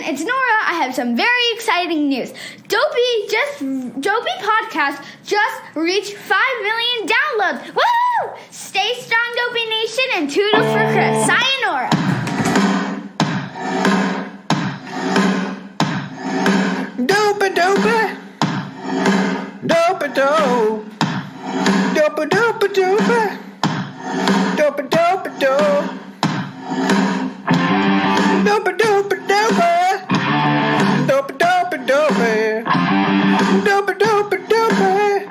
it's Nora. I have some very exciting news. Dopey podcast just reached 5 million downloads. Woo! Stay strong, Dopey Nation, and toodles for Chris. Sayonara. Dopey, dopey. Dopey, dope. Dopey, dopey, dopey. Dopey, dopey, dope. Dopey, dopey, dopey. Dopey, dopey, dopey. Dopey, dopey, dopey.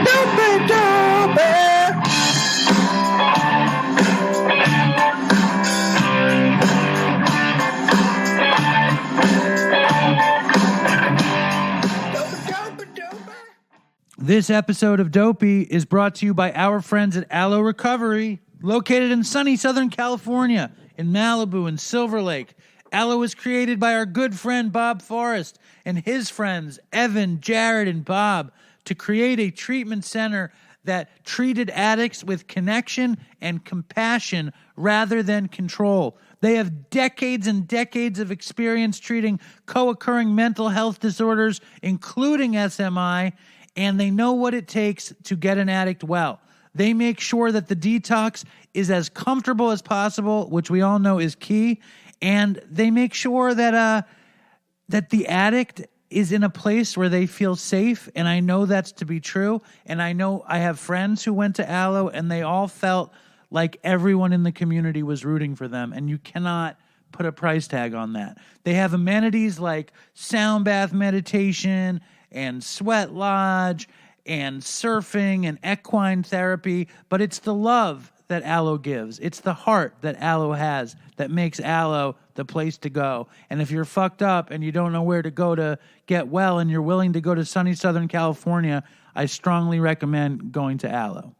Dopey, dopey. This episode of Dopey is brought to you by our friends at Aloe Recovery, located in sunny Southern California, in Malibu and Silver Lake. Aloe was created by our good friend Bob Forrest and his friends Evan, Jared, and Bob to create a treatment center that treated addicts with connection and compassion rather than control. They have decades and decades of experience treating co-occurring mental health disorders, including SMI, and they know what it takes to get an addict well. They make sure that the detox is as comfortable as possible, which we all know is key, and they make sure that that the addict is in a place where they feel safe, and I know that's to be true, and I know I have friends who went to Aloe, and they all felt like everyone in the community was rooting for them, and you cannot put a price tag on that. They have amenities like sound bath meditation and sweat lodge and surfing and equine therapy, but it's the love that Aloe gives. It's the heart that Aloe has that makes Aloe the place to go. And if you're fucked up and you don't know where to go to get well and you're willing to go to sunny Southern California, I strongly recommend going to Aloe.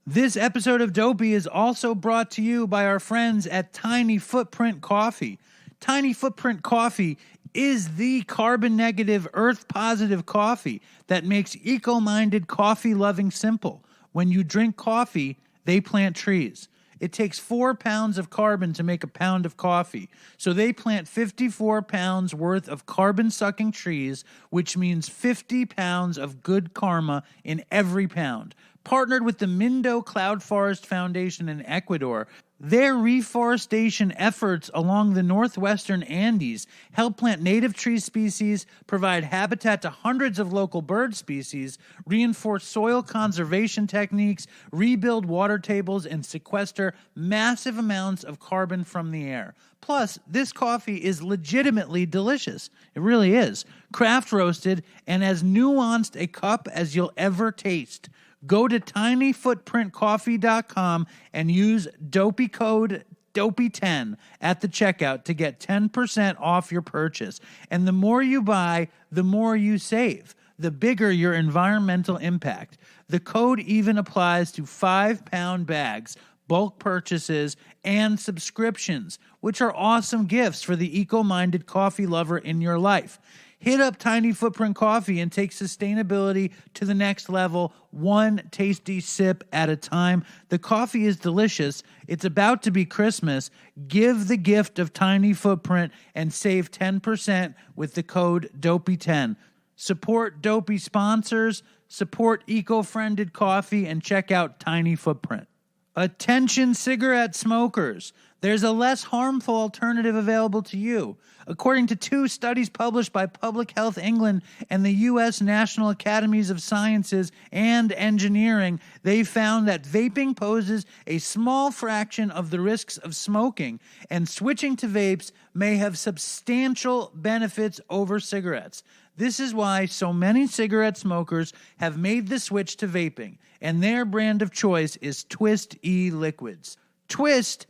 This episode of Dopey is also brought to you by our friends at Tiny Footprint Coffee. Tiny Footprint Coffee is the carbon-negative, earth-positive coffee that makes eco-minded coffee loving simple. When you drink coffee, they plant trees. It takes 4 pounds of carbon to make a pound of coffee. So they plant 54 pounds worth of carbon-sucking trees, which means 50 pounds of good karma in every pound. Partnered with the Mindo Cloud Forest Foundation in Ecuador, their reforestation efforts along the northwestern Andes help plant native tree species, provide habitat to hundreds of local bird species, reinforce soil conservation techniques, rebuild water tables, and sequester massive amounts of carbon from the air. Plus, this coffee is legitimately delicious. It really is. Craft roasted and as nuanced a cup as you'll ever taste. Go to tinyfootprintcoffee.com and use Dopey code Dopey10 at the checkout to get 10% off your purchase. And the more you buy, the more you save, the bigger your environmental impact. The code even applies to 5-pound bags, bulk purchases, and subscriptions, which are awesome gifts for the eco-minded coffee lover in your life. Hit up Tiny Footprint Coffee and take sustainability to the next level, one tasty sip at a time. The coffee is delicious. It's about to be Christmas. Give the gift of Tiny Footprint and save 10% with the code Dopey10. Support Dopey sponsors, support eco-friended coffee, and check out Tiny Footprint. Attention cigarette smokers. There's a less harmful alternative available to you. According to 2 studies published by Public Health England and the U.S. National Academies of Sciences and Engineering, they found that vaping poses a small fraction of the risks of smoking, and switching to vapes may have substantial benefits over cigarettes. This is why so many cigarette smokers have made the switch to vaping, and their brand of choice is Twist e-liquids. Twist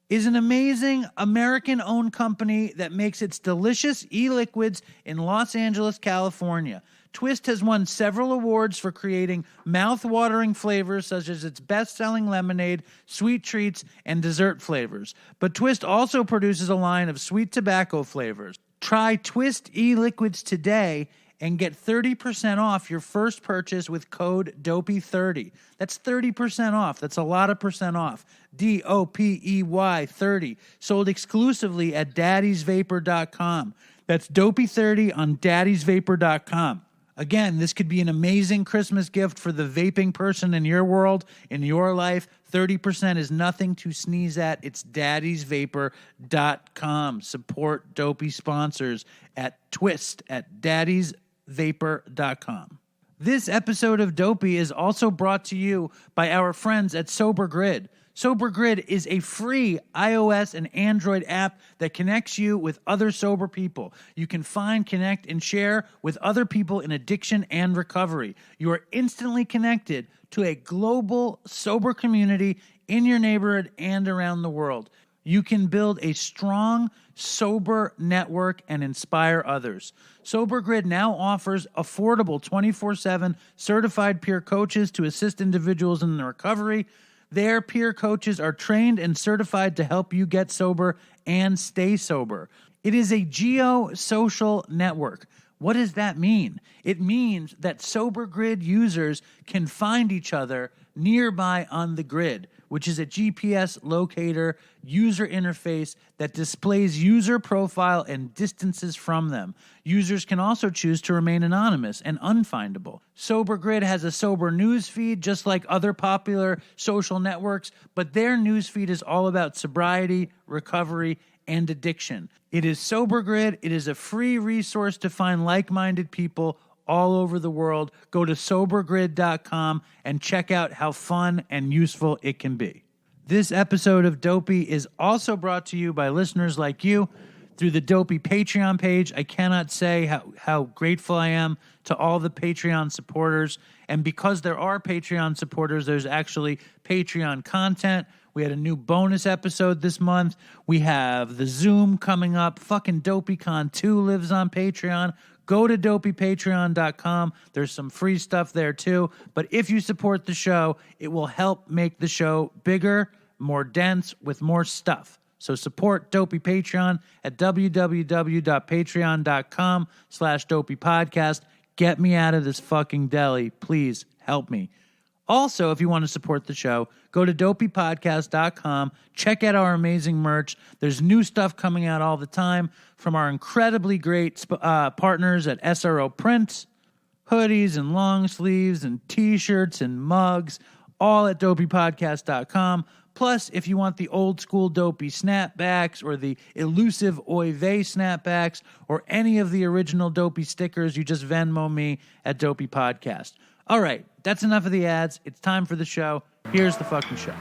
is an amazing American-owned company that makes its delicious e-liquids in Los Angeles, California. Twist has won several awards for creating mouth-watering flavors such as its best-selling lemonade, sweet treats, and dessert flavors. But Twist also produces a line of sweet tobacco flavors. Try Twist e-liquids today and get 30% off your first purchase with code DOPEY30. That's 30% off. That's a lot of percent off. DOPEY 30. Sold exclusively at daddysvapor.com. That's Dopey30 on daddysvapor.com. Again, this could be an amazing Christmas gift for the vaping person in your world, in your life. 30% is nothing to sneeze at. It's daddysvapor.com. Support Dopey sponsors at Twist at daddysvapor.com. This episode of Dopey is also brought to you by our friends at Sober Grid. Sober Grid is a free iOS and Android app that connects you with other sober people. You can find, connect, and share with other people in addiction and recovery. You are instantly connected to a global sober community in your neighborhood and around the world. You can build a strong, sober network and inspire others. Sober Grid now offers affordable 24/7 certified peer coaches to assist individuals in their recovery. Their peer coaches are trained and certified to help you get sober and stay sober. It is a geo-social network. What does that mean? It means that Sober Grid users can find each other nearby on the grid, which is a GPS locator user interface that displays user profile and distances from them. Users can also choose to remain anonymous and unfindable. Sober Grid has a sober news feed just like other popular social networks, but their news feed is all about sobriety, recovery, and addiction. It is Sober Grid. It is a free resource to find like-minded people all over the world. Go to sobergrid.com and check out how fun and useful it can be. This episode of Dopey is also brought to you by listeners like you through the Dopey Patreon page. I cannot say how grateful I am to all the Patreon supporters. And because there are Patreon supporters, there's actually Patreon content. We had a new bonus episode this month. We have the Zoom coming up. Fucking DopeyCon 2 lives on Patreon. Go to dopeypatreon.com. There's some free stuff there too. But if you support the show, it will help make the show bigger, more dense, with more stuff. So support Dopey Patreon at www.patreon.com/dopeypodcast. Get me out of this fucking deli. Please help me. Also, if you want to support the show, go to dopeypodcast.com. Check out our amazing merch. There's new stuff coming out all the time from our incredibly great partners at SRO Prints, hoodies and long sleeves and T-shirts and mugs, all at dopeypodcast.com. Plus, if you want the old school Dopey snapbacks or the elusive Oy Vey snapbacks or any of the original Dopey stickers, you just Venmo me at Dopey Podcast. All right, that's enough of the ads. It's time for the show. Here's the fucking show.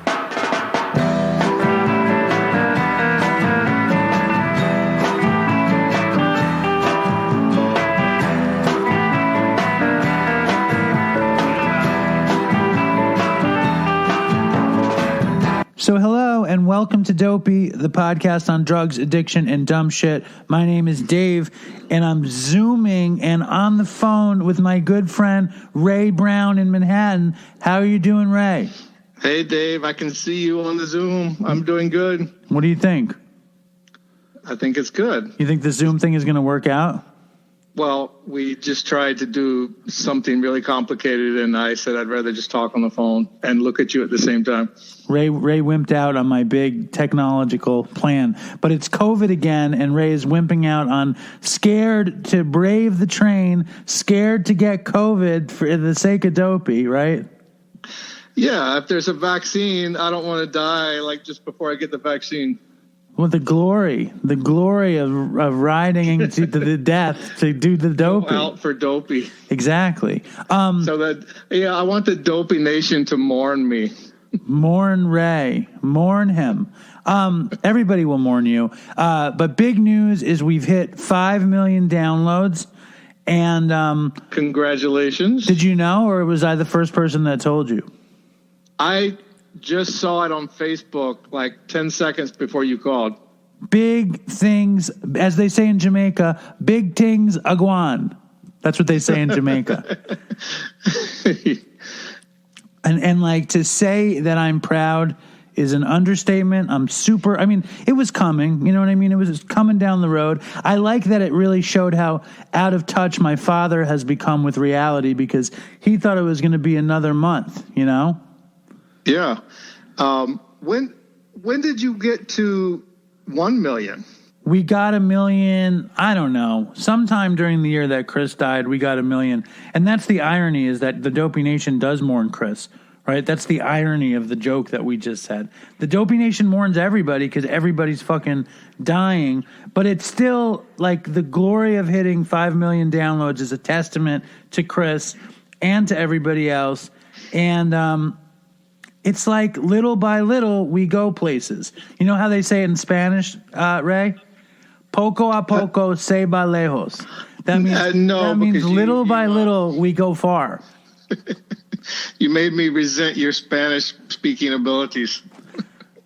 So hello and welcome to Dopey, the podcast on drugs, addiction, and dumb shit. My name is Dave, and I'm Zooming and on the phone with my good friend Ray Brown in Manhattan. How are you doing, Ray? Hey, Dave, I can see you on the Zoom. I'm doing good. What do you think? I think it's good. You think the Zoom thing is going to work out? Well, we just tried to do something really complicated, and I said I'd rather just talk on the phone and look at you at the same time. Ray wimped out on my big technological plan, but it's COVID again, and Ray is wimping out on scared to brave the train, scared to get COVID for the sake of Dopey, right? Yeah, if there's a vaccine, I don't want to die like just before I get the vaccine. Well, the glory of riding to the death to do the Dopey. Out for Dopey. Exactly. I want the Dopey Nation to mourn me. Mourn Ray. Mourn him. Everybody will mourn you. But big news is we've hit 5 million downloads. And congratulations. Did you know, or was I the first person that told you? I just saw it on Facebook like 10 seconds before you called. Big things, as they say in Jamaica, big things aguan. That's what they say in Jamaica. And like to say that I'm proud is an understatement. It was coming. You know what I mean? It was coming down the road. I like that it really showed how out of touch my father has become with reality, because he thought it was going to be another month, you know? Yeah. When did you get to 1 million? We got 1 million, I don't know, sometime during the year that Chris died, we got 1 million. And that's the irony, is that the Dopey Nation does mourn Chris, right? That's the irony of the joke that we just said. The Dopey Nation mourns everybody because everybody's fucking dying. But it's still like the glory of hitting 5 million downloads is a testament to Chris and to everybody else. And it's like little by little we go places. You know how they say it in Spanish, Ray? Poco a poco se va lejos. That means little by little we go far. You made me resent your Spanish speaking abilities.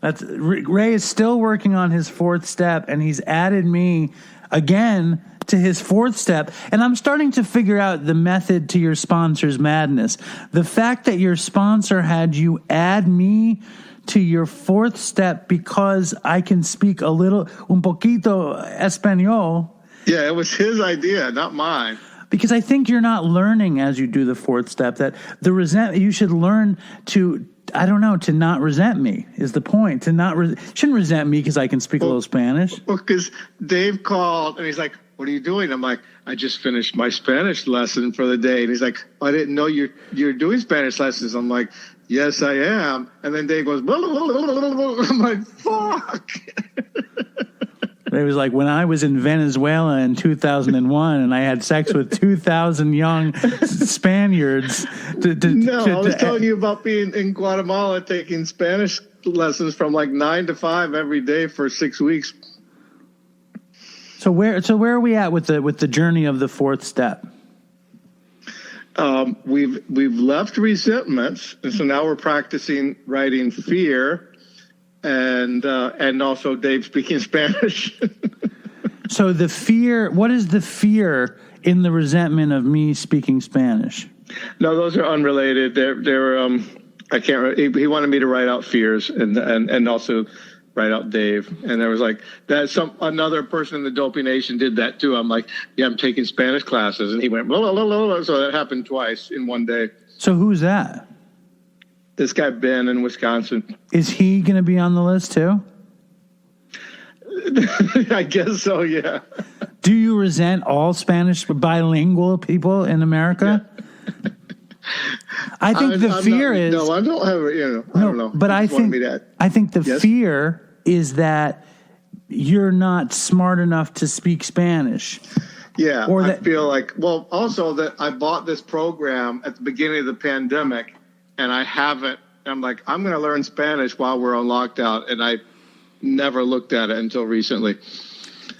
Ray is still working on his fourth step, and he's added me again to his fourth step. And I'm starting to figure out the method to your sponsor's madness. The fact that your sponsor had you add me to your fourth step because I can speak un poquito español. Yeah, it was his idea, not mine. Because I think you're not learning as you do the fourth step that you should learn to, to not resent me is the point. Shouldn't resent me because I can speak a little Spanish. Well, because Dave called and he's like, "What are you doing?" I'm like, "I just finished my Spanish lesson for the day." And he's like, "I didn't know you're doing Spanish lessons." I'm like, "Yes, I am." And then Dave goes, blah, blah, blah, blah, blah. I'm like, fuck. It was like when I was in Venezuela in 2001 and I had sex with 2,000 young Spaniards. I was telling you about being in Guatemala taking Spanish lessons from like 9 to 5 every day for 6 weeks. So where are we at with the journey of the fourth step? We've left resentments, and so now we're practicing writing fear, and also Dave speaking Spanish. So the fear, what is the fear in the resentment of me speaking Spanish? No, those are unrelated. They're I can't. He wanted me to write out fears and also write out Dave, and there was like that. Another person in the Dopey Nation did that too. I'm like, yeah, I'm taking Spanish classes, and he went blah, blah, blah, blah. So that happened twice in one day. So who's that? This guy Ben in Wisconsin. Is he going to be on the list too? I guess so. Yeah. Do you resent all Spanish bilingual people in America? Yeah. I think the fear is no. I don't have I don't know. But I think the fear is that you're not smart enough to speak Spanish. Yeah, I feel like also that I bought this program at the beginning of the pandemic, and I haven't. I'm like, I'm going to learn Spanish while we're on lockdown, and I never looked at it until recently.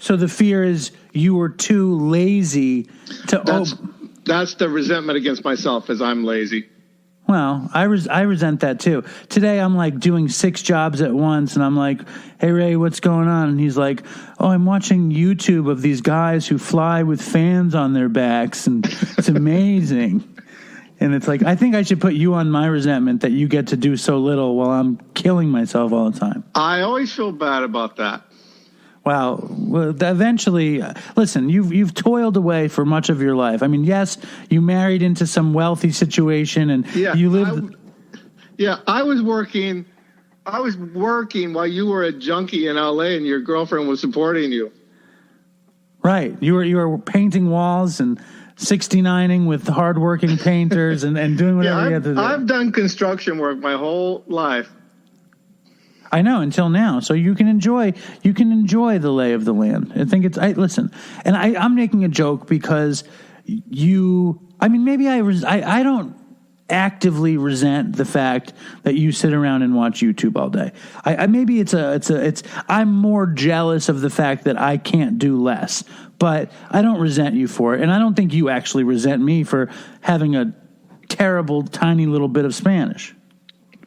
So the fear is you were too lazy to. That's the resentment against myself, is I'm lazy. Well, I resent that too. Today I'm like doing 6 jobs at once, and I'm like, "Hey Ray, what's going on?" And he's like, "Oh, I'm watching YouTube of these guys who fly with fans on their backs, and it's amazing." And it's like, I think I should put you on my resentment that you get to do so little while I'm killing myself all the time. I always feel bad about that. Well, eventually, listen, you've toiled away for much of your life. I mean, yes, you married into some wealthy situation, and you lived. I was working while you were a junkie in LA, and your girlfriend was supporting you. Right, you were painting walls and 69ing with hardworking painters and doing whatever you had to do. I've done construction work my whole life. I know, until now. So you can enjoy the lay of the land. I think listen, and I'm making a joke because maybe I don't actively resent the fact that you sit around and watch YouTube all day. Maybe I'm more jealous of the fact that I can't do less, but I don't resent you for it. And I don't think you actually resent me for having a terrible, tiny little bit of Spanish.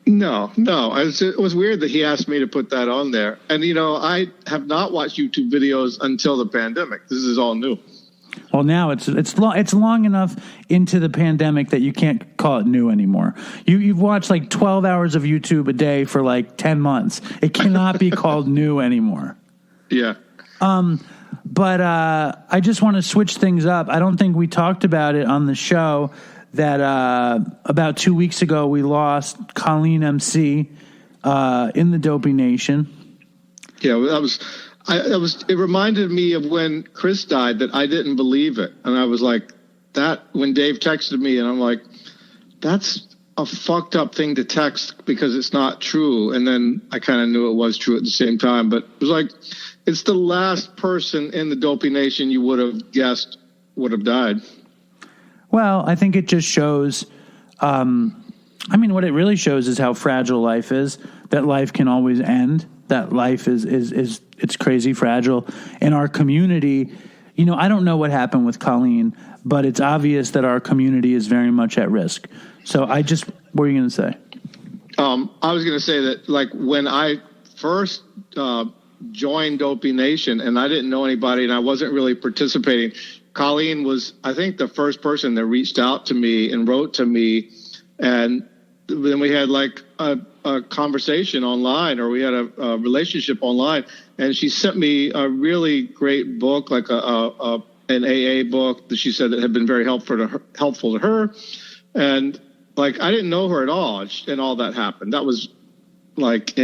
No. It was weird that he asked me to put that on there. And, I have not watched YouTube videos until the pandemic. This is all new. Well, now it's long enough into the pandemic that you can't call it new anymore. You've watched like 12 hours of YouTube a day for like 10 months. It cannot be called new anymore. Yeah. But I just want to switch things up. I don't think we talked about it on the show that about 2 weeks ago we lost Colin MC in the Dopey Nation. Yeah, it reminded me of when Chris died, that I didn't believe it. And I was like, when Dave texted me, and I'm like, that's a fucked up thing to text because it's not true. And then I kind of knew it was true at the same time. But it was like, it's the last person in the Dopey Nation you would have guessed would have died. Well, I think it just shows, what it really shows is how fragile life is, that life can always end, that life is it's crazy fragile. In our community, I don't know what happened with Colleen, but it's obvious that our community is very much at risk. So what were you going to say? I was going to say that, like, when I first joined Dopey Nation and I didn't know anybody and I wasn't really participating, Colleen was, I think, the first person that reached out to me and wrote to me. And then we had like a conversation online, or we had a relationship online. And she sent me a really great book, like an AA book that she said that had been very helpful to her. And like, I didn't know her at all. And all that happened. That was like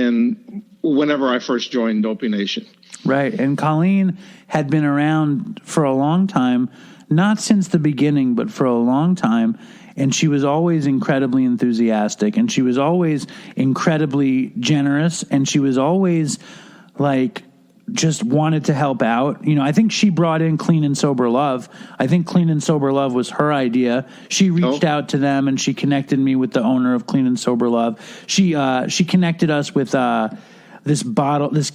whenever I first joined Dopey Nation. Right. And Colleen had been around for a long time, not since the beginning, but for a long time. And she was always incredibly enthusiastic, and she was always incredibly generous, and she was always like just wanted to help out. I think she brought in Clean and Sober Love. I think Clean and Sober Love was her idea. She reached out to them, and she connected me with the owner of Clean and Sober Love. She connected us with this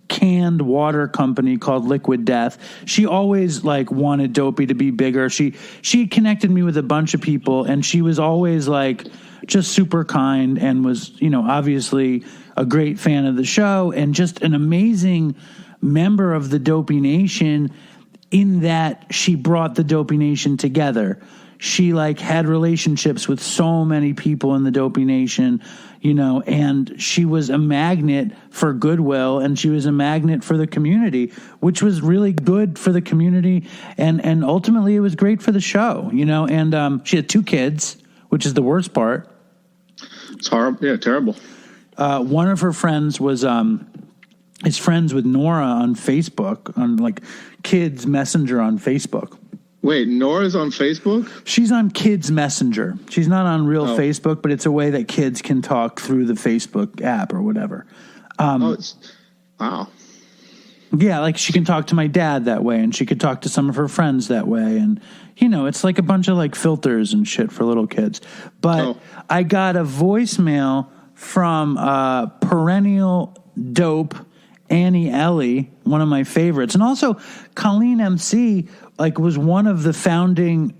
canned water company called Liquid Death. She always like wanted Dopey to be bigger. She connected me with a bunch of people, and she was always like just super kind, and was, obviously a great fan of the show, and just an amazing member of the Dopey Nation, in that she brought the Dopey Nation together. She like had relationships with so many people in the Dopey Nation, and she was a magnet for goodwill, and she was a magnet for the community, which was really good for the community. And ultimately it was great for the show, and she had 2 kids, which is the worst part. It's horrible. Yeah, terrible. One of her friends is friends with Nora on Facebook, on like Kids Messenger on Facebook. Wait, Nora's on Facebook? She's on Kids Messenger. She's not on real Facebook, but it's a way that kids can talk through the Facebook app or whatever. Wow. Yeah, like she can talk to my dad that way, and she could talk to some of her friends that way. And, it's like a bunch of like filters and shit for little kids. But I got a voicemail from perennial dope Annie Ellie, one of my favorites. And also Colleen MC, like, was one of the founding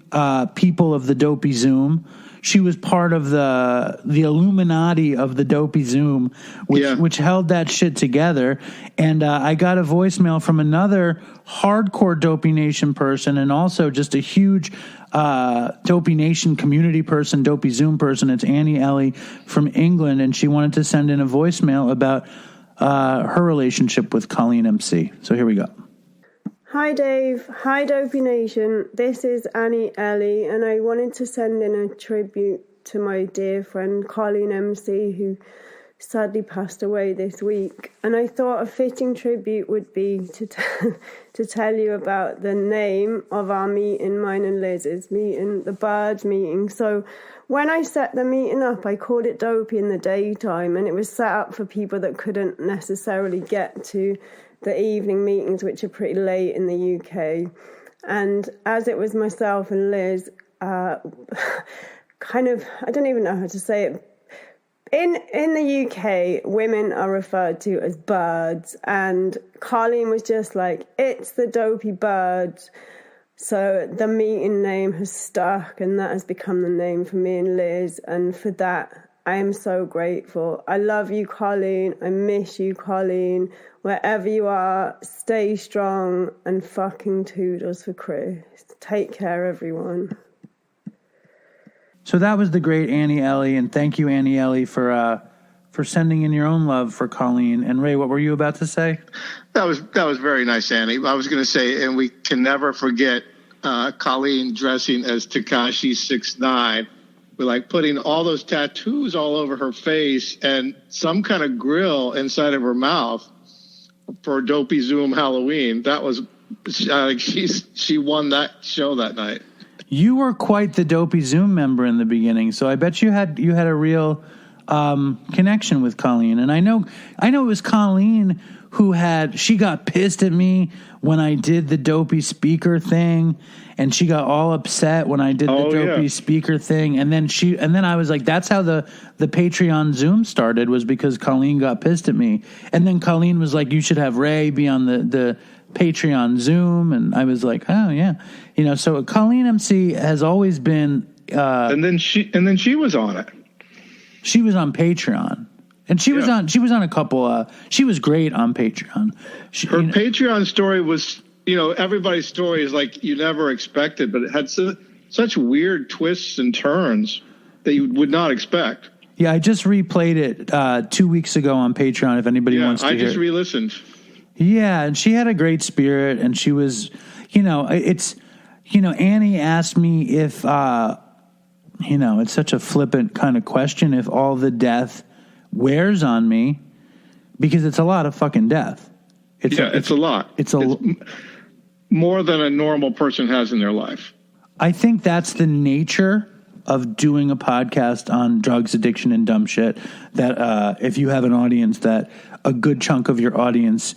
people of the Dopey Zoom. She was part of the Illuminati of the Dopey Zoom, which held that shit together. And I got a voicemail from another hardcore Dopey Nation person, and also just a huge Dopey Nation community person, Dopey Zoom person. It's Annie Ellie from England, and she wanted to send in a voicemail about her relationship with Colleen MC. So here we go. Hi Dave, hi Dopey Nation, this is Annie Ellie, and I wanted to send in a tribute to my dear friend Colin MC, who sadly passed away this week. And I thought a fitting tribute would be to tell you about the name of our meeting, mine and Liz's meeting, the Birds meeting. So when I set the meeting up, I called it Dopey in the daytime, and it was set up for people that couldn't necessarily get to the evening meetings, which are pretty late in the UK. And as it was myself and Liz, I don't even know how to say it. In the UK, women are referred to as birds, and Colleen was just like, it's the Dopey Birds. So the meeting name has stuck, and that has become the name for me and Liz. And for that, I am so grateful. I love you, Colleen. I miss you, Colleen. Wherever you are, stay strong and fucking toodles for Chris. Take care, everyone. So that was the great Annie Ellie, and thank you, Annie Ellie, for sending in your own love for Colleen. And Ray, what were you about to say? That was very nice, Annie. I was going to say, and we can never forget Colleen dressing as Tekashi 6ix9ine, with like putting all those tattoos all over her face and some kind of grill inside of her mouth for Dopey Zoom Halloween. That was like she won that show that night. You were quite the Dopey Zoom member in the beginning, so I bet you had a real connection with Colleen. And I know it was Colleen who she got pissed at me when I did the Dopey speaker thing, and she got all upset when I did the Dopey speaker thing. And then I was like, that's how the Patreon Zoom started, was because Colleen got pissed at me. And then Colleen was like, you should have Ray be on the Patreon Zoom. And I was like, oh yeah. So Colleen MC has always been, and then she was on it. She was on Patreon. And she was on a couple. She was great on Patreon. Her Patreon story was, everybody's story is like you never expected, but it had such weird twists and turns that you would not expect. Yeah, I just replayed it 2 weeks ago on Patreon. If anybody wants to hear. I just re-listened. Yeah, and she had a great spirit, and she was, Annie asked me if, it's such a flippant kind of question, if all the death wears on me, because it's a lot of fucking death. It's a lot. It's more than a normal person has in their life. I think that's the nature of doing a podcast on drugs, addiction, and dumb shit, that if you have an audience, that a good chunk of your audience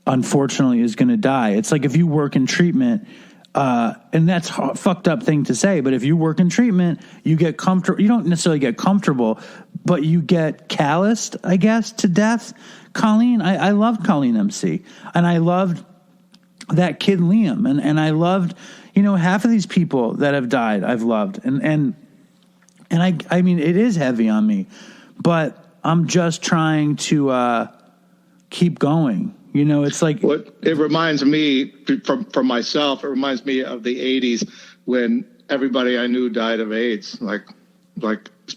unfortunately is going to die. It's like if you work in treatment, and that's a fucked up thing to say, but if you work in treatment, you get comfortable. You don't necessarily get comfortable, but you get calloused, I guess, to death. Colleen, I loved Colleen MC, and I loved that kid Liam, and I loved, half of these people that have died, I've loved, and I mean, it is heavy on me, but I'm just trying to keep going. It's like it reminds me from myself. It reminds me of the '80s when everybody I knew died of AIDS. Like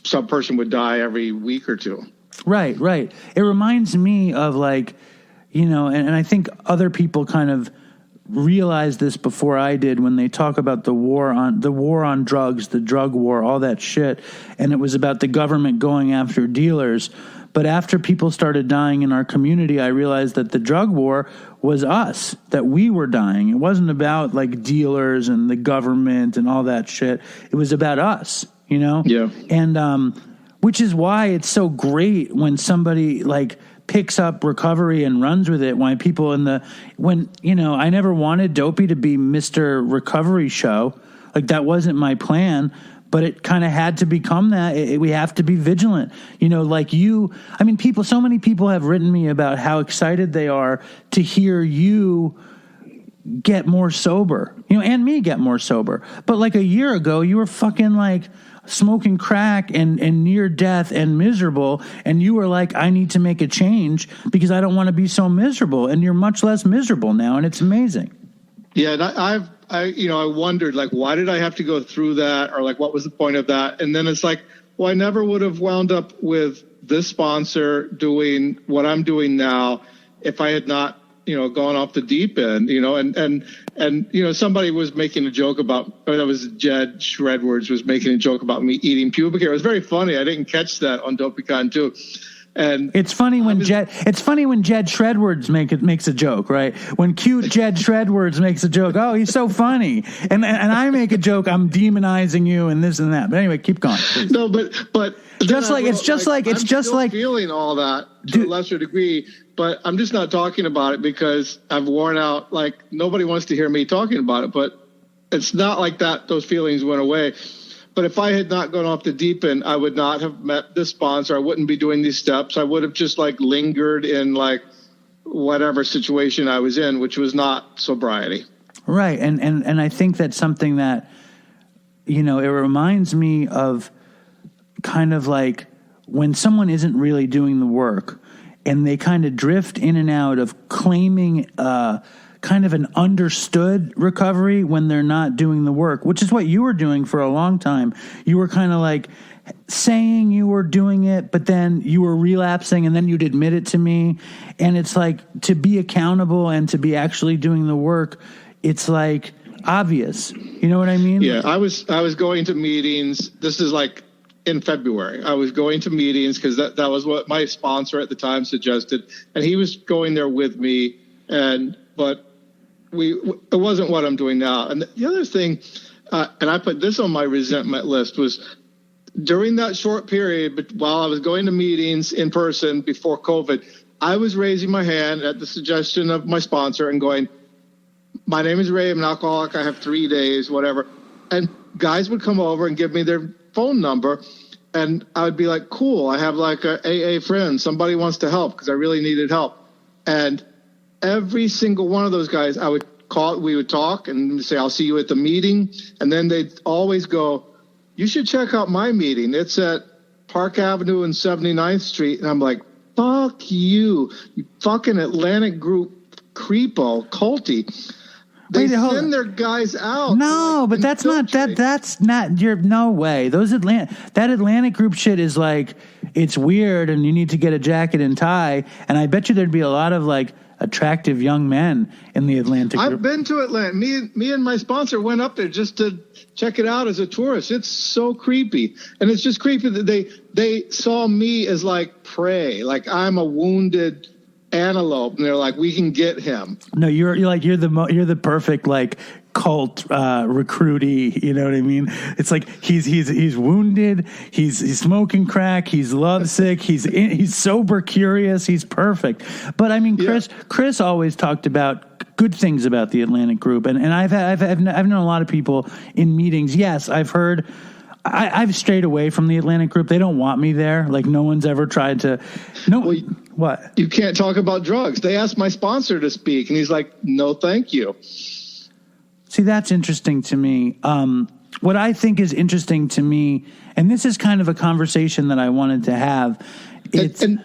some person would die every week or two. Right. It reminds me of and I think other people kind of realized this before I did when they talk about the war on drugs, the drug war, all that shit, and it was about the government going after dealers. But after people started dying in our community, I realized that the drug war was us, that we were dying. It wasn't about dealers and the government and all that shit. It was about us, Yeah. And which is why it's so great when somebody picks up recovery and runs with it. Why people I never wanted Dopey to be Mr. Recovery Show. That wasn't my plan. But it kind of had to become that. We have to be vigilant. So many people have written me about how excited they are to hear you get more sober, and me get more sober. But a year ago, you were fucking smoking crack and near death and miserable. And you were like, I need to make a change because I don't want to be so miserable. And you're much less miserable now. And it's amazing. Yeah. And I wondered, why did I have to go through that? Or what was the point of that? And then it's I never would have wound up with this sponsor doing what I'm doing now if I had not, gone off the deep end, and somebody was making a joke about, that was Jed Shredwords was making a joke about me eating pubic hair. It was very funny. I didn't catch that on DopeyCon too. And it's funny when Jed Shredwords makes a joke, right? When cute Jed Shredwords makes a joke, oh, he's so funny, and I make a joke, I'm demonizing you and this and that. But anyway, keep going, please. No, but feeling all that to a lesser degree, but I'm just not talking about it because I've worn out. Nobody wants to hear me talking about it, but it's not like that. Those feelings went away. But if I had not gone off the deep end, I would not have met this sponsor. I wouldn't be doing these steps. I would have just lingered in whatever situation I was in, which was not sobriety. Right. And I think that's something that, it reminds me of kind of when someone isn't really doing the work and they kind of drift in and out of claiming kind of an understood recovery when they're not doing the work, which is what you were doing for a long time. You were kind of like saying you were doing it, but then you were relapsing and then you'd admit it to me. And it's like, to be accountable and to be actually doing the work, it's like obvious. You know what I mean? Yeah, I was going to meetings. This is like in February. I was going to meetings because that was what my sponsor at the time suggested. And he was going there with me. But it wasn't what I'm doing now. And the other thing, and I put this on my resentment list, was during that short period, while I was going to meetings in person before COVID, I was raising my hand at the suggestion of my sponsor and going, my name is Ray, I'm an alcoholic, I have 3 days, whatever. And guys would come over and give me their phone number, and I would be like, cool, I have like a AA friend, somebody wants to help because I really needed help. And every single one of those guys, I would call, we would talk and say, I'll see you at the meeting. And then they'd always go, you should check out my meeting. It's at Park Avenue and 79th Street. And I'm like, fuck you fucking Atlantic Group creepo, culty. They send their guys out. No, but that's not no way. That Atlantic Group shit is like, it's weird and you need to get a jacket and tie. And I bet you there'd be a lot of like attractive young men in the Atlantic Group. I've been to Atlanta. Me and my sponsor went up there just to check it out as a tourist. It's so creepy. And it's just creepy that they saw me as like prey, like I'm a wounded antelope, and they're like, we can get him. No, you're the perfect like cult recruitee, you know what I mean? It's like he's wounded, he's smoking crack, he's lovesick, he's sober curious, he's perfect. But I mean, Chris always talked about good things about the Atlantic Group, and I've known a lot of people in meetings. Yes, I've heard. I've strayed away from the Atlantic Group. They don't want me there. Like, no one's ever tried to. No, well, what? You can't talk about drugs. They asked my sponsor to speak, and he's like, "No, thank you." See, that's interesting to me. What I think is interesting to me, and this is kind of a conversation that I wanted to have.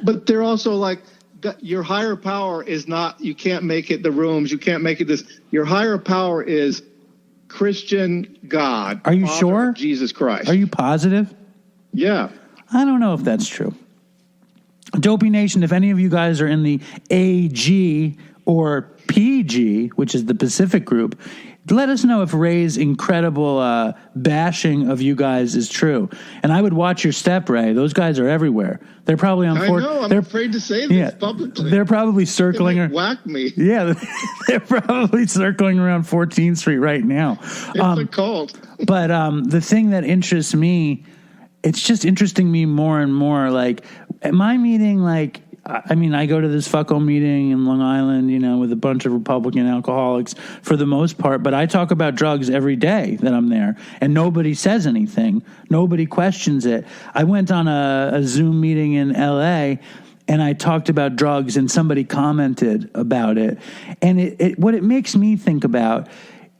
But they're also like, your higher power is not. You can't make it the rooms. You can't make it this. Your higher power is Christian God. Are you sure? Jesus Christ. Are you positive? Yeah. I don't know if that's true. Dopey Nation, if any of you guys are in the AG or PG, which is the Pacific Group, let us know if Ray's incredible bashing of you guys is true. And I would watch your step, Ray. Those guys are everywhere. They're probably on. I know. I'm afraid to say this publicly. They're probably circling. Whack me. Yeah, they're probably circling around 14th Street right now. It's a cult. But the thing that interests me, it's just interesting me more and more. Like at my meeting, like. I mean, I go to this fucko meeting in Long Island, you know, with a bunch of Republican alcoholics for the most part, but I talk about drugs every day that I'm there, and nobody says anything. Nobody questions it. I went on a Zoom meeting in L.A., and I talked about drugs, and somebody commented about it. And what it makes me think about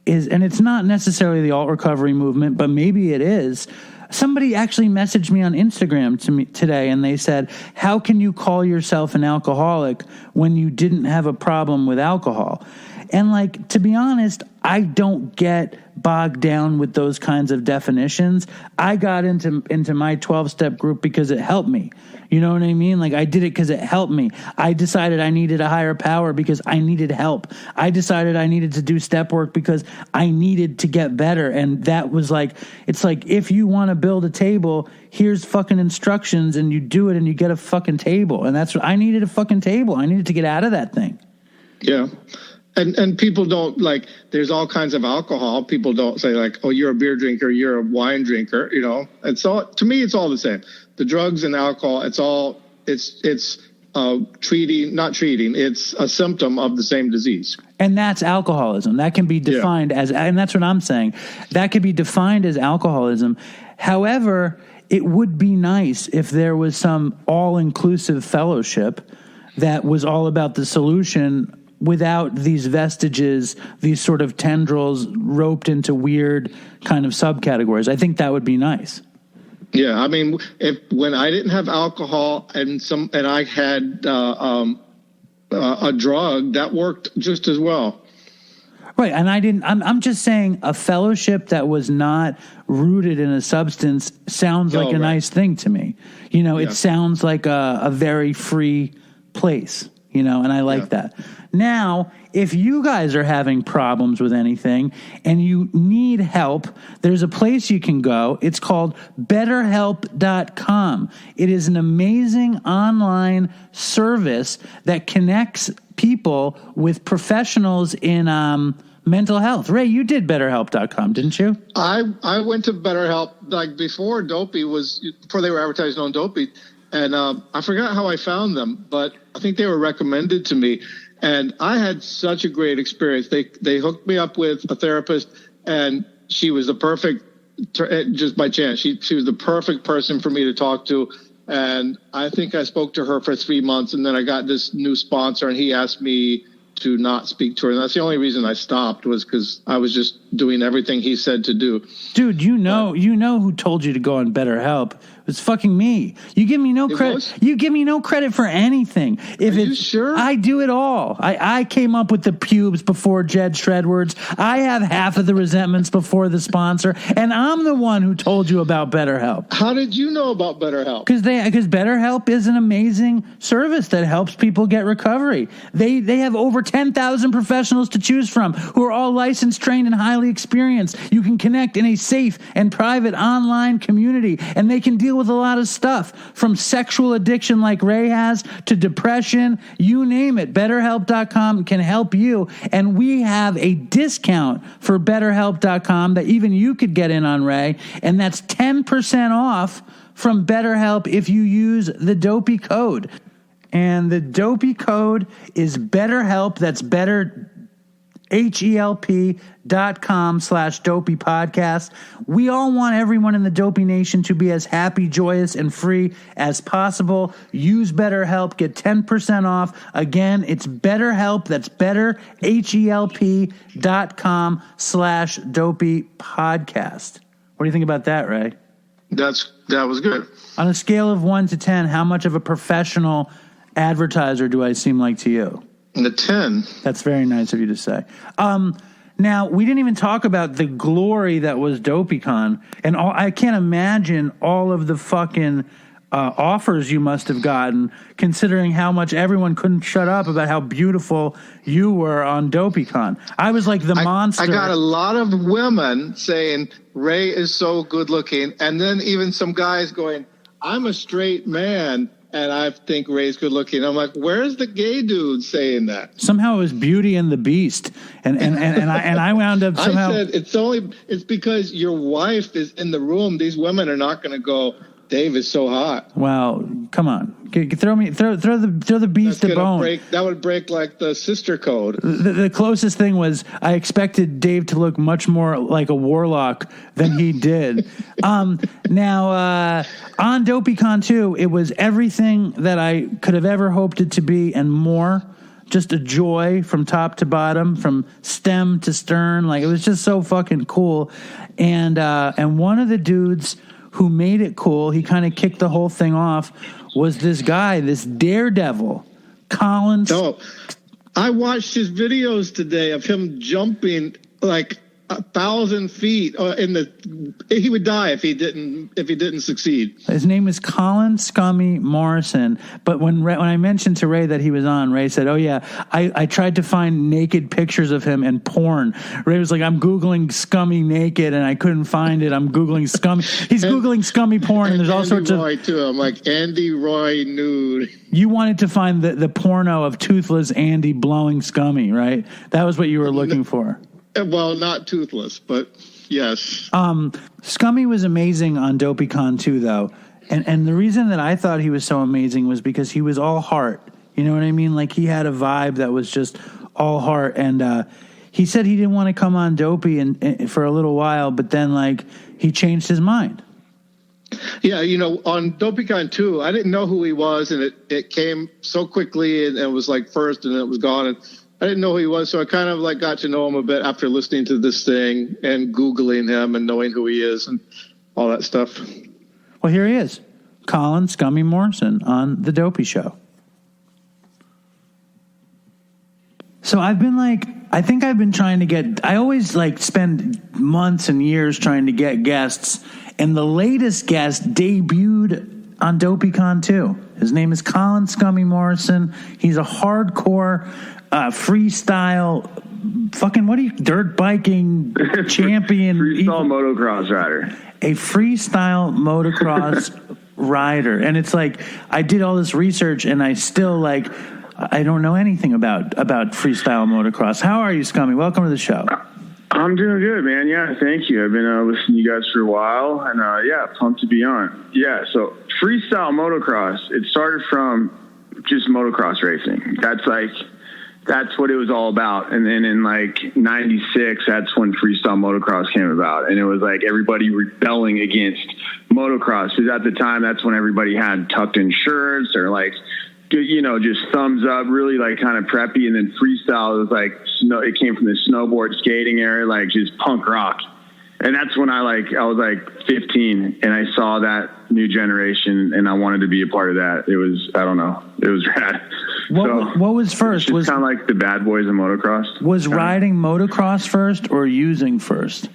is, and it's not necessarily the alt recovery movement, but maybe it is. Somebody actually messaged me on Instagram to me today, and they said, how can you call yourself an alcoholic when you didn't have a problem with alcohol? And like, to be honest, I don't get bogged down with those kinds of definitions. I got into my 12-step group because it helped me. You know what I mean? Like, I did it because it helped me. I decided I needed a higher power because I needed help. I decided I needed to do step work because I needed to get better. And that was like, it's like, if you want to build a table, here's fucking instructions, and you do it and you get a fucking table. And that's what I needed, a fucking table. I needed to get out of that thing. Yeah. And people don't, like, there's all kinds of alcohol. People don't say, like, oh, you're a beer drinker, you're a wine drinker, you know. It's all, to me, it's all the same. The drugs and alcohol, it's not treating. It's a symptom of the same disease. And that's alcoholism. That can be defined as, and that's what I'm saying. That could be defined as alcoholism. However, it would be nice if there was some all-inclusive fellowship that was all about the solution without these vestiges, these sort of tendrils roped into weird kind of subcategories. I think that would be nice. Yeah, I mean, when I didn't have alcohol and I had a drug, that worked just as well. Right, and I'm just saying a fellowship that was not rooted in a substance sounds like a nice thing to me. You know, it sounds like a very free place, you know, and I like that. Now, if you guys are having problems with anything and you need help, there's a place you can go. It's called BetterHelp.com. It is an amazing online service that connects people with professionals in mental health. Ray, you did BetterHelp.com, didn't you? I went to BetterHelp like before they were advertising on Dopey, and I forgot how I found them, but I think they were recommended to me. And I had such a great experience. They hooked me up with a therapist, and she was the perfect, just by chance, she was the perfect person for me to talk to. And I think I spoke to her for 3 months, and then I got this new sponsor, and he asked me to not speak to her. And that's the only reason I stopped, was because I was just doing everything he said to do. Dude, you know who told you to go on BetterHelp? It was fucking me. You give me no credit. You give me no credit for anything. Are you sure? I do it all. I came up with the pubes before Jed Shredwords. I have half of the resentments before the sponsor, and I'm the one who told you about BetterHelp. How did you know about BetterHelp? Because BetterHelp is an amazing service that helps people get recovery. They have over 10,000 professionals to choose from who are all licensed, trained, and highly experienced. You can connect in a safe and private online community, and they can deal with a lot of stuff, from sexual addiction like Ray has to depression, you name it. BetterHelp.com can help you, and we have a discount for BetterHelp.com that even you could get in on, Ray, and that's 10% off from BetterHelp if you use the Dopey code. And the Dopey code is BetterHelp. That's better, HELP.com/Dopey podcast. We all want everyone in the Dopey Nation to be as happy, joyous, and free as possible. Use BetterHelp. Get 10% off. Again, it's BetterHelp. That's better, HELP.com/Dopey podcast. What do you think about that, Ray? That was good. On a scale of 1 to 10, how much of a professional advertiser do I seem like to you? The 10. That's very nice of you to say. Now, we didn't even talk about the glory that was DopeyCon, and I can't imagine all of the fucking offers you must have gotten, considering how much everyone couldn't shut up about how beautiful you were on DopeyCon. I was like the monster. I got a lot of women saying Ray is so good looking, and then even some guys going, I'm a straight man, and I think Ray's good looking. I'm like, where's the gay dude saying that? Somehow it was Beauty and the Beast, and I wound up somehow. I said it's because your wife is in the room. These women are not going to go, Dave is so hot. Well, come on, throw the beast a bone. That would break like the sister code. The closest thing was I expected Dave to look much more like a warlock than he did. Now on DopeyCon 2, it was everything that I could have ever hoped it to be and more. Just a joy from top to bottom, from stem to stern. Like, it was just so fucking cool. And one of the dudes who made it cool, he kind of kicked the whole thing off, was this guy, this daredevil, Colin. No, I watched his videos today of him jumping like 1,000 feet he would die if he didn't succeed. His name is Colin Scummy Morrison. But when I mentioned to Ray that he was on, Ray said, oh yeah, I tried to find naked pictures of him and porn. Ray was like, I'm Googling Scummy naked and I couldn't find it. I'm Googling Scummy. He's Googling Scummy porn and there's all sorts of. Roy too. I'm like, Andy Roy nude. You wanted to find the porno of toothless Andy blowing Scummy, right? That was what you were looking for. Well, not toothless, but yes. Scummy was amazing on DopeyCon too, though. And the reason that I thought he was so amazing was because he was all heart. You know what I mean? Like, he had a vibe that was just all heart. And he said he didn't want to come on Dopey and for a little while, but then, like, he changed his mind. Yeah, on DopeyCon 2, I didn't know who he was, and it came so quickly, and it was like first, and then it was gone, and I didn't know who he was, so I kind of like got to know him a bit after listening to this thing and Googling him and knowing who he is and all that stuff. Well, Well, here he is, Colin Scummy Morrison on The Dopey Show. So I always spend months and years trying to get guests, and the latest guest debuted on DopeyCon too. His name is Colin Scummy Morrison. He's a hardcore freestyle dirt biking champion. Freestyle motocross rider. A freestyle motocross rider. And it's like, I did all this research and I still I don't know anything about freestyle motocross. How are you, Scummy? Welcome to the show. I'm doing good, man. Yeah, thank you. I've been listening to you guys for a while, and pumped to be on. Yeah, so freestyle motocross, it started from just motocross racing. That's what it was all about. And then in '96, that's when freestyle motocross came about, and it was everybody rebelling against motocross, because at the time, that's when everybody had tucked-in shirts or just thumbs up, really kind of preppy. And then freestyle was it came from the snowboard skating area, just punk rock. And that's when I was 15 and I saw that new generation and I wanted to be a part of that. It was, I don't know, it was rad. What was first? Was kind of like the bad boys of motocross. Was riding motocross first or using first?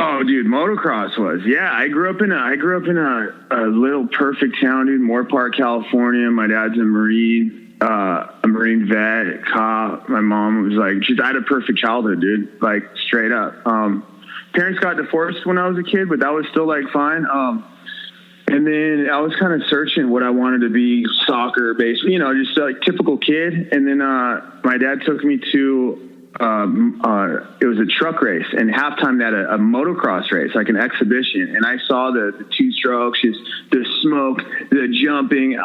Oh, dude, motocross was. Yeah, I grew up in a little perfect town, dude, Moore Park, California. My dad's a Marine vet, cop. My mom was I had a perfect childhood, dude, straight up. Parents got divorced when I was a kid, but that was still fine. And then I was kind of searching what I wanted to be, soccer, baseball, just typical kid. And then my dad took me to it was a truck race, and halftime they had a motocross race, an exhibition, and I saw the two strokes, just the smoke, the jumping.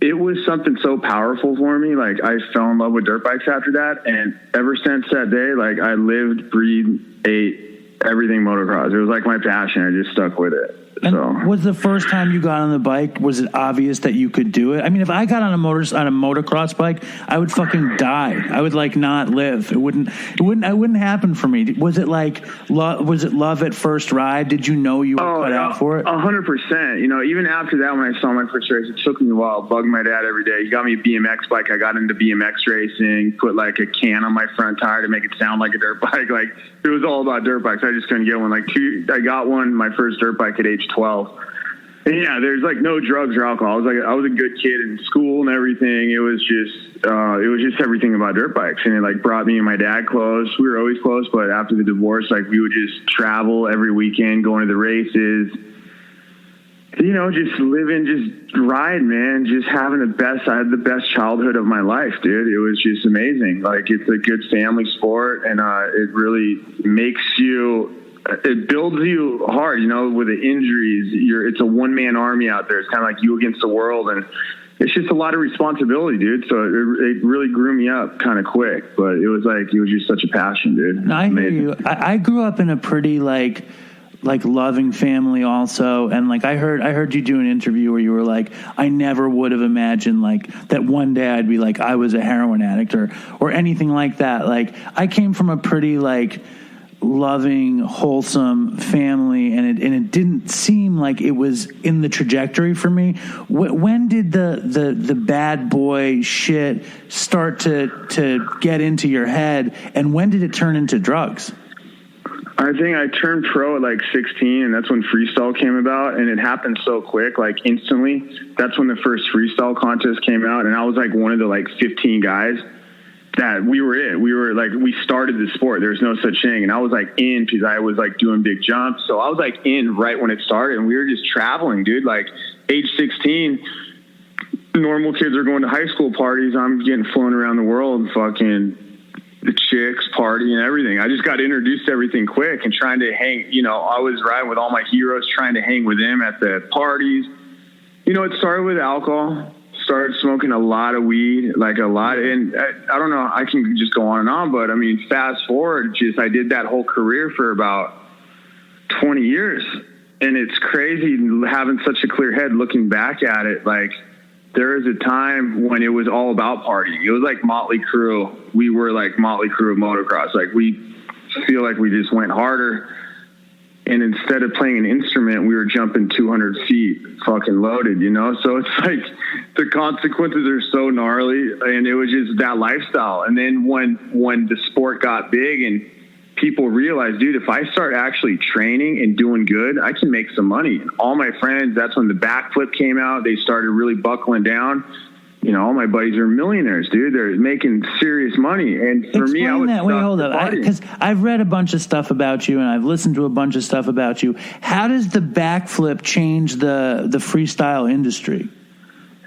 It was something so powerful for me. I fell in love with dirt bikes after that, and ever since that day, I lived, breathed, ate everything motocross. It was my passion. I just stuck with it. And was the first time you got on the bike, was it obvious that you could do it? I mean, if I got on a motocross bike, I would fucking die. I would not live. It wouldn't happen for me. Was it was it love at first ride? Did you know you were cut out for it? 100%. Even after that, when I saw my first race, it took me a while. Bugged my dad every day. He got me a BMX bike. I got into BMX racing, put a can on my front tire to make it sound like a dirt bike. It was all about dirt bikes. I just couldn't get one. I got one, my first dirt bike at age 12. And yeah, there's no drugs or alcohol. I was a good kid in school and everything. It was just everything about dirt bikes. And it brought me and my dad close. We were always close, but after the divorce, we would just travel every weekend, going to the races, just living, just ride, man, just having I had the best childhood of my life, dude. It was just amazing. It's a good family sport, and it really makes you, it builds you hard, with the injuries. It's a one-man army out there. It's kind of you against the world, and it's just a lot of responsibility, dude. So it really grew me up kind of quick, but it was just such a passion, dude. No, I hear you. I grew up in a pretty loving family also, and I heard you do an interview where you were I never would have imagined that one day I'd be I was a heroin addict or anything like that. I came from a pretty loving, wholesome family, and it didn't seem like it was in the trajectory for me. When did the bad boy shit start to get into your head, and when did it turn into drugs? I think I turned pro at 16, and that's when freestyle came about, and it happened so quick, instantly. That's when the first freestyle contest came out, and I was one of the 15 guys that we were in. We were we started the sport. There's no such thing. And I was in because I was doing big jumps. So I was in right when it started, and we were just traveling, dude. Age 16, normal kids are going to high school parties. I'm getting flown around the world and fucking the chicks party and everything. I just got introduced to everything quick and trying to hang, I was riding with all my heroes, trying to hang with them at the parties. It started with alcohol. Started smoking a lot of weed, a lot. And I don't know, I can just go on and on, but I mean, fast forward, I did that whole career for about 20 years. And it's crazy having such a clear head looking back at it. There is a time when it was all about partying. It was Motley Crue. We were Motley Crue of motocross. We feel we just went harder. And instead of playing an instrument, we were jumping 200 feet, fucking loaded, you know? So it's like the consequences are so gnarly, and it was just that lifestyle. And then when the sport got big and people realized, dude, if I start actually training and doing good, I can make some money. And all my friends, that's when the backflip came out. They started really buckling down. You know, all my buddies are millionaires, dude. They're making serious money. And for me, I was Wait, hold up. Because I've read a bunch of stuff about you and I've listened to a bunch of stuff about you. How does the backflip change the freestyle industry?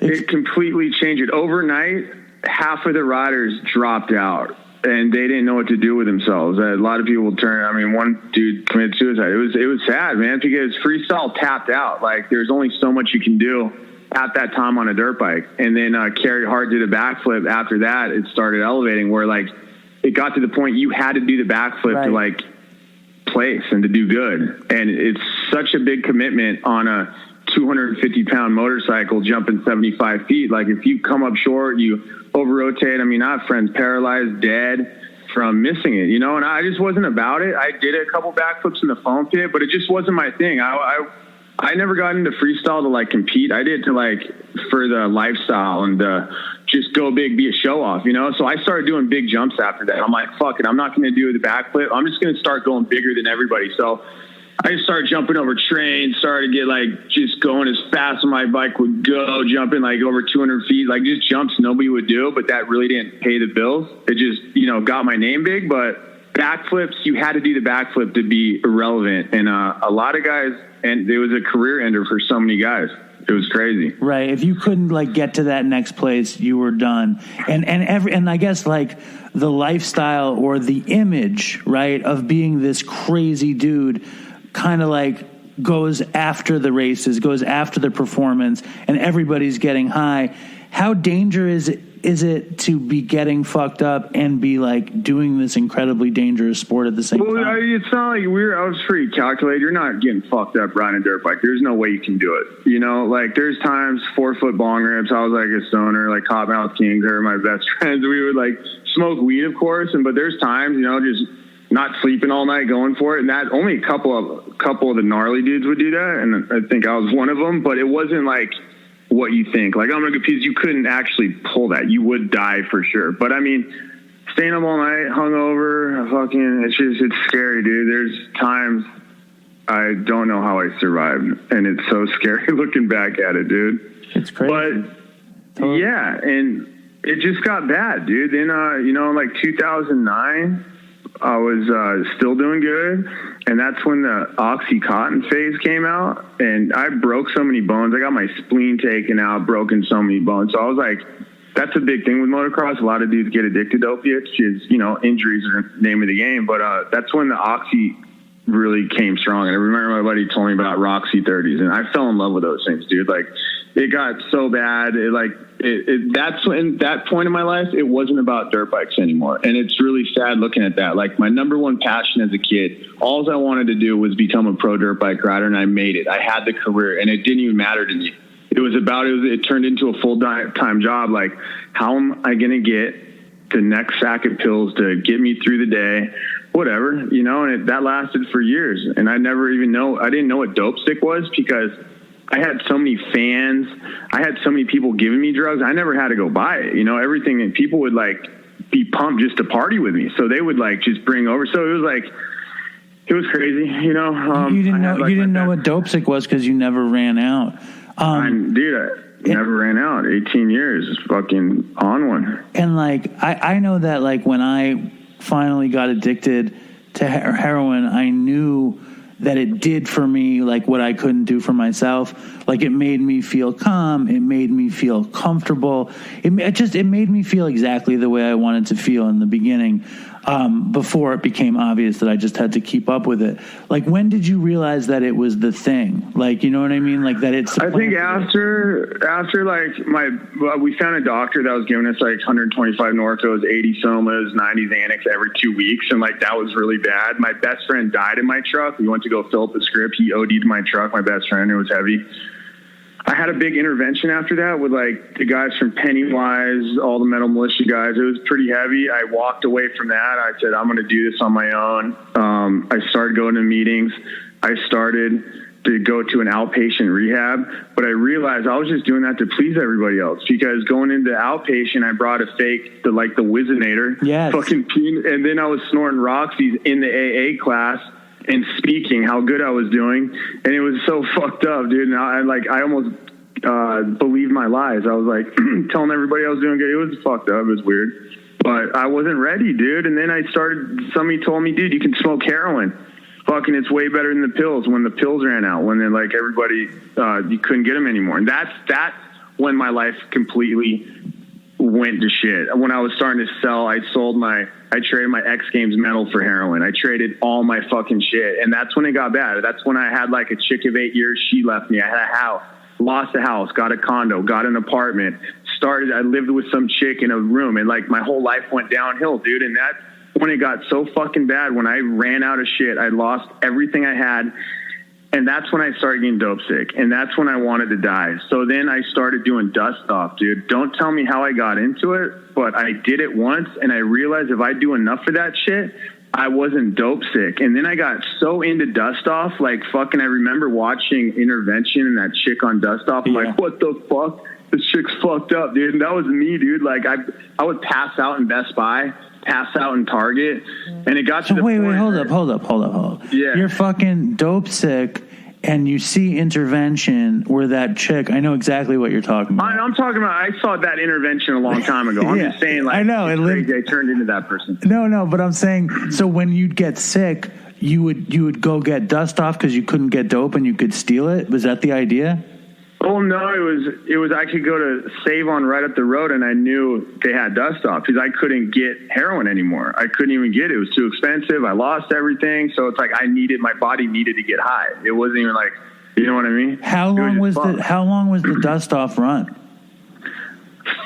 It completely changed it. Overnight, half of the riders dropped out and they didn't know what to do with themselves. A lot of people one dude committed suicide. It was sad, man, because freestyle tapped out. Like, there's only so much you can do at that time on a dirt bike. And then Carrie Hart did a backflip. After that, it started elevating, where like it got to the point you had to do the backflip to like place and to do good. And it's such a big commitment on a 250-pound motorcycle jumping 75 feet. Like, if you come up short, you over rotate. I mean, I have friends paralyzed, dead from missing it, you know. And I just wasn't about it. I did a couple backflips in the foam pit, but it just wasn't my thing. I never got into freestyle to like compete. I did to like for the lifestyle and just go big, be a show off, you know? So I started doing big jumps after that. I'm like, fuck it. I'm not going to do the backflip. I'm just going to start going bigger than everybody. So I just started jumping over trains, started to get like just going as fast as my bike would go, jumping like over 200 feet, like just jumps nobody would do, but that really didn't pay the bills. It just, you know, got my name big, but backflips, you had to do the backflip to be irrelevant. And a lot of guys, and it was a career ender for so many guys. It was crazy. Right. If you couldn't like get to that next place, you were done. And I guess like the lifestyle or the image, right, of being this crazy dude kind of like goes after the races, goes after the performance, and everybody's getting high. How dangerous is it to be getting fucked up and be like doing this incredibly dangerous sport at the same time? It's not like I was pretty calculated. You're not getting fucked up riding a dirt bike. There's no way you can do it. You know, like there's times 4-foot bong rips. I was like a stoner, like Cottonmouth Kings. They were my best friends. We would like smoke weed, of course. But there's times, you know, just not sleeping all night going for it. And that only a couple of the gnarly dudes would do that. And I think I was one of them, but it wasn't like what you think. Like, I'm going to go, you couldn't actually pull that. You would die for sure. But I mean, staying up all night, hungover, it's scary, dude. There's times I don't know how I survived, and it's so scary looking back at it, dude. It's crazy. But yeah, and it just got bad, dude. Then, like 2009, I was still doing good, and that's when the Oxycontin phase came out, and I broke so many bones. I got my spleen taken out, broken so many bones. So I was like, that's a big thing with motocross. A lot of dudes get addicted to opiates, because, you know, injuries are the name of the game. But that's when the Oxy really came strong. And I remember my buddy told me about Roxy 30s, and I fell in love with those things, dude. Like, it got so bad. That's when, that point in my life, it wasn't about dirt bikes anymore. And it's really sad looking at that. Like, my number one passion as a kid, all I wanted to do was become a pro dirt bike rider, and I made it. I had the career, and it didn't even matter to me. It turned into a full-time job. Like, how am I going to get the next sack of pills to get me through the day? Whatever, you know, and that lasted for years. And I didn't know what dope stick was, because I had so many fans. I had so many people giving me drugs. I never had to go buy it. You know, everything, and people would like be pumped just to party with me. So they would like just bring over. So it was like, it was crazy, you know. You didn't know what dope stick was because you never ran out. I never ran out. 18 years, fucking on one. And like, I know that like when I finally got addicted to heroin, I knew that it did for me like what I couldn't do for myself. Like, it made me feel calm. It made me feel comfortable. It made me feel exactly the way I wanted to feel in the beginning, before it became obvious that I just had to keep up with it. Like, when did you realize that it was the thing? Like, you know what I mean? Like, that it's... I think after like we found a doctor that was giving us like 125 Norcos, 80 Somas, 90 Xanax every 2 weeks. And like, that was really bad. My best friend died in my truck. We went to go fill up the script. He OD'd in my truck, my best friend. It was heavy. I had a big intervention after that with like the guys from Pennywise, all the Metal Militia guys. It was pretty heavy. I walked away from that. I said, I'm going to do this on my own. I started going to meetings. I started to go to an outpatient rehab, but I realized I was just doing that to please everybody else, because going into outpatient, I brought a fake, the Wizinator, Yes. and then I was snorting Roxy's in the AA class and speaking how good I was doing, and it was so fucked up, dude. And I almost believed my lies. I was like telling everybody I was doing good. It was fucked up. It was weird, but I wasn't ready, dude. And then somebody told me, dude, you can smoke heroin. Fucking, it's way better than the pills. When the pills ran out, when then like everybody, you couldn't get them anymore. And that's when my life completely went to shit. When I was starting to sell, I traded my X Games medal for heroin. I traded all my fucking shit. And that's when it got bad. That's when I had like a chick of 8 years. She left me. I had a house, lost a house, got a condo, got an apartment, I lived with some chick in a room, and like my whole life went downhill, dude. And that's when it got so fucking bad, when I ran out of shit. I lost everything I had. And that's when I started getting dope sick. And that's when I wanted to die. So then I started doing dust off, dude. Don't tell me how I got into it, but I did it once, and I realized if I do enough of that shit, I wasn't dope sick. And then I got so into dust off, like fucking, I remember watching Intervention and that chick on dust off. I'm like, what the fuck? This chick's fucked up, dude. And that was me, dude. Like I would pass out in Best Buy, pass out in Target, and it got to the point. Wait, hold up. Yeah. You're fucking dope sick, and you see Intervention where that chick, I know exactly what you're talking about. I'm talking about, I saw that Intervention a long time ago. I'm just saying, like, I know, I turned into that person. No, but I'm saying, so when you'd get sick, you would go get dust off because you couldn't get dope and you could steal it? Was that the idea? Oh no, it was I could go to Save On right up the road, and I knew they had dust off because I couldn't get heroin anymore. I couldn't even get it. It was too expensive. I lost everything. So it's like my body needed to get high. It wasn't even like, you know what I mean? How long was the dust off run?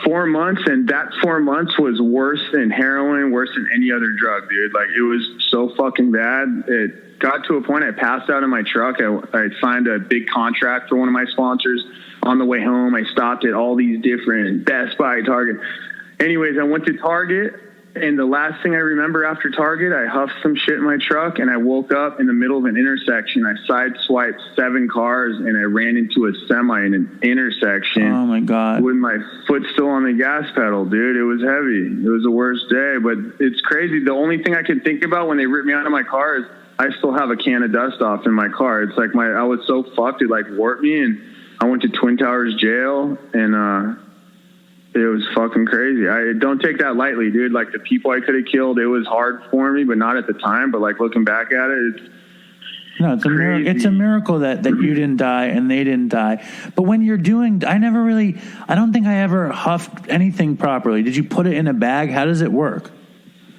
4 months, and that 4 months was worse than heroin, worse than any other drug, dude. Like, it was so fucking bad. It got to a point I passed out in my truck. I signed a big contract for one of my sponsors. On the way home, I stopped at all these different Best Buy, Target. Anyways, I went to Target, and the last thing I remember after Target, I huffed some shit in my truck, and I woke up in the middle of an intersection. I sideswiped 7 cars, and I ran into a semi in an intersection. Oh, my God. With my foot still on the gas pedal, dude. It was heavy. It was the worst day, but it's crazy. The only thing I could think about when they ripped me out of my car is I still have a can of dust off in my car. It's like I was so fucked, it like warped me, and I went to Twin Towers jail, and it was fucking crazy. I don't take that lightly, dude. Like, the people I could have killed, it was hard for me, but not at the time. But like, looking back at it, it's a miracle. It's a miracle that you didn't die and they didn't die. But when you're doing, I don't think I ever huffed anything properly. Did you put it in a bag? How does it work?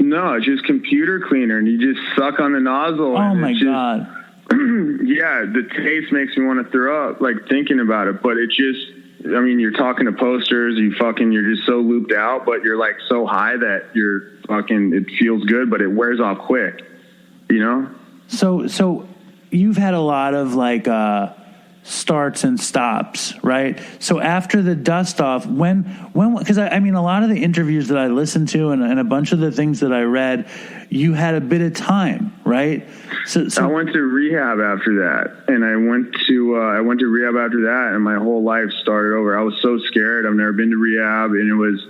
No, it's just computer cleaner, and you just suck on the nozzle. Oh my God. Yeah, the taste makes me want to throw up, like, thinking about it. But it just, I mean, you're talking to posters, you're just so looped out, but you're like so high that it feels good, but it wears off quick, you know? So you've had a lot of like starts and stops, right? So after the dust off, when because I mean, a lot of the interviews that I listened to and a bunch of the things that I read, you had a bit of time, right? So I went to rehab after that, and I went to rehab after that, and my whole life started over. I was so scared. I've never been to rehab, and it was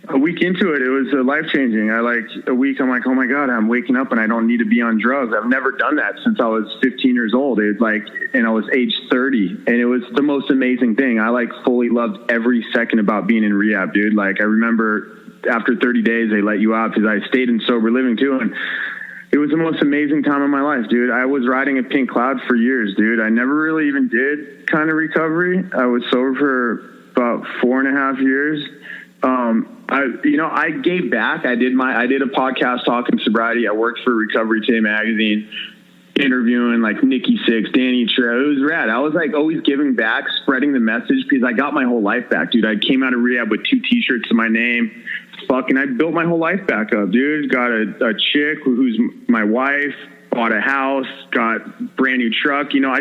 a week into it. It was life-changing. A week, I'm like, oh my God, I'm waking up and I don't need to be on drugs. I've never done that since I was 15 years old. And I was age 30, and it was the most amazing thing. I fully loved every second about being in rehab, dude. Like, I remember after 30 days, they let you out because I stayed in sober living too. And it was the most amazing time of my life, dude. I was riding a pink cloud for years, dude. I never really even did kind of recovery. I was sober for about 4.5 years. I gave back. I did a podcast talking sobriety. I worked for Recovery Today magazine, interviewing like Nikki Sixx, Danny Trejo. It was rad. I was like always giving back, spreading the message, because I got my whole life back, dude. I came out of rehab with 2 T-shirts to my name. Fucking, I built my whole life back up, dude. Got a chick who's my wife, bought a house, got brand new truck. You know,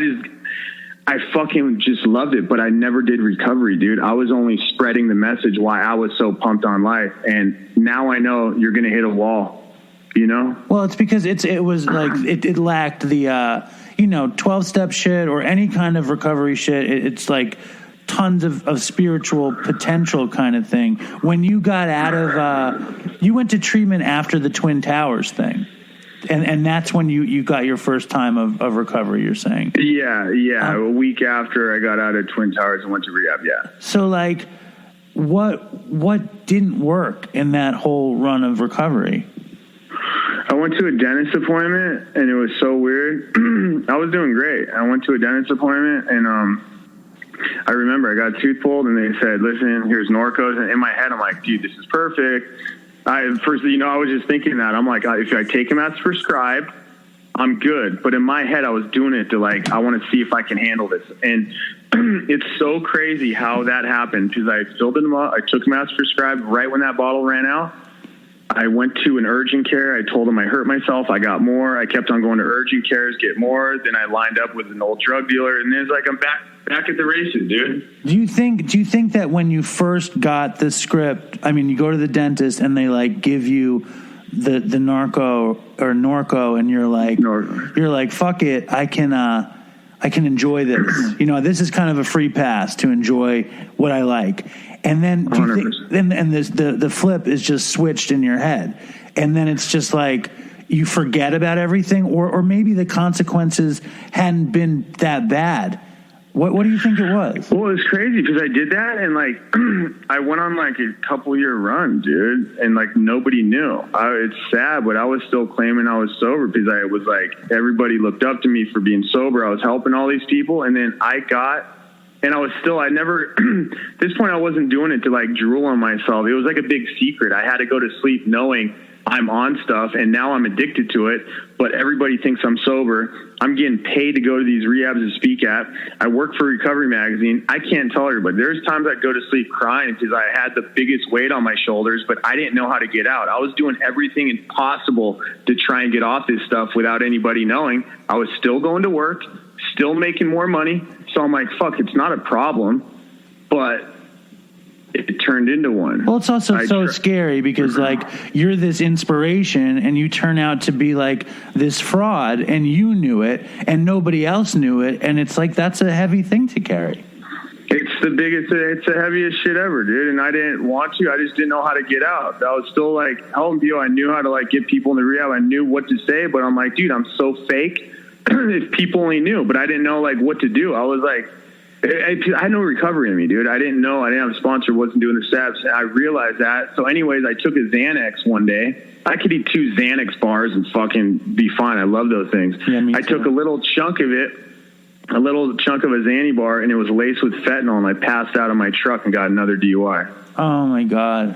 I fucking just loved it, but I never did recovery, dude. I was only spreading the message why I was so pumped on life. And now I know you're going to hit a wall, you know? Well, it's because it was like, it lacked the, 12-step shit or any kind of recovery shit, it's like tons of spiritual potential kind of thing. When you got out of, you went to treatment after the Twin Towers thing. And that's when you got your first time of recovery, you're saying? Yeah. A week after I got out of Twin Towers and went to rehab, yeah. So, like, what didn't work in that whole run of recovery? I went to a dentist appointment, and it was so weird. I was doing great. I went to a dentist appointment, and I remember I got tooth pulled, and they said, listen, here's Norcos. And in my head, I'm like, dude, this is perfect. I was just thinking that. I'm like, if I take them as prescribed, I'm good. But in my head, I was doing it to, like, I want to see if I can handle this. And it's so crazy how that happened, because I filled them up. I took them as prescribed right when that bottle ran out. I went to an urgent care. I told them I hurt myself. I got more. I kept on going to urgent cares, get more. Then I lined up with an old drug dealer, and then it's like I'm back at the races, dude. Do you think that when you first got the script, I mean, you go to the dentist and they like give you the Norco, and you're like, fuck it, I can enjoy this. This is kind of a free pass to enjoy what I like. And then do you think, and the flip is just switched in your head, and then it's just like you forget about everything, or maybe the consequences hadn't been that bad. What do you think it was? Well, it's crazy because I did that, and like I went on like a couple-year run, dude, and like nobody knew. It's sad, but I was still claiming I was sober because I was like, everybody looked up to me for being sober. I was helping all these people, and then at this point I wasn't doing it to like drool on myself. It was like a big secret. I had to go to sleep knowing I'm on stuff, and now I'm addicted to it, but everybody thinks I'm sober. I'm getting paid to go to these rehabs to speak at. I work for Recovery Magazine. I can't tell everybody. There's times I'd go to sleep crying because I had the biggest weight on my shoulders, but I didn't know how to get out. I was doing everything possible to try and get off this stuff without anybody knowing. I was still going to work, still making more money. So I'm like, fuck, it's not a problem, but it turned into one. Well, it's also so scary because like you're this inspiration and you turn out to be like this fraud, and you knew it and nobody else knew it. And it's like, that's a heavy thing to carry. It's the heaviest shit ever, dude. And I didn't want to. I just didn't know how to get out. I was still like helping people. I knew how to like get people in the rehab. I knew what to say, but I'm like, dude, I'm so fake. If people only knew, but I didn't know like what to do. I was like, I had no recovery in me, dude. I didn't know. I didn't have a sponsor. Wasn't doing the steps. I realized that. So anyways, I took a Xanax one day. I could eat 2 Xanax bars and fucking be fine. I love those things. Yeah, I took a little chunk of it, a little chunk of a Xanny bar, and it was laced with fentanyl, and I passed out of my truck and got another DUI. Oh, my God.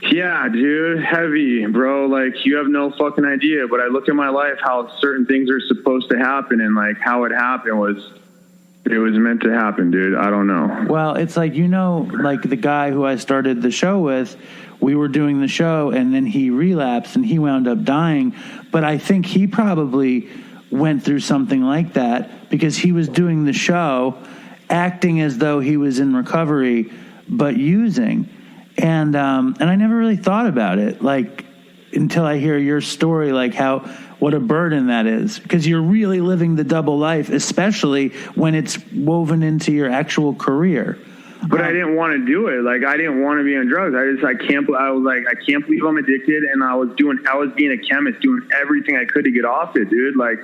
Yeah, dude, heavy, bro. Like, you have no fucking idea. But I look at my life, how certain things are supposed to happen, and like how it happened was, it was meant to happen, dude. I don't know. Well, it's like, like the guy who I started the show with, we were doing the show and then he relapsed and he wound up dying. But I think he probably went through something like that because he was doing the show, acting as though he was in recovery, but using. And I never really thought about it, like, until I hear your story, like what a burden that is, because you're really living the double life, especially when it's woven into your actual career. But I didn't want to do it. Like, I didn't want to be on drugs. I can't believe I'm addicted. And I was being a chemist, doing everything I could to get off it, dude. Like,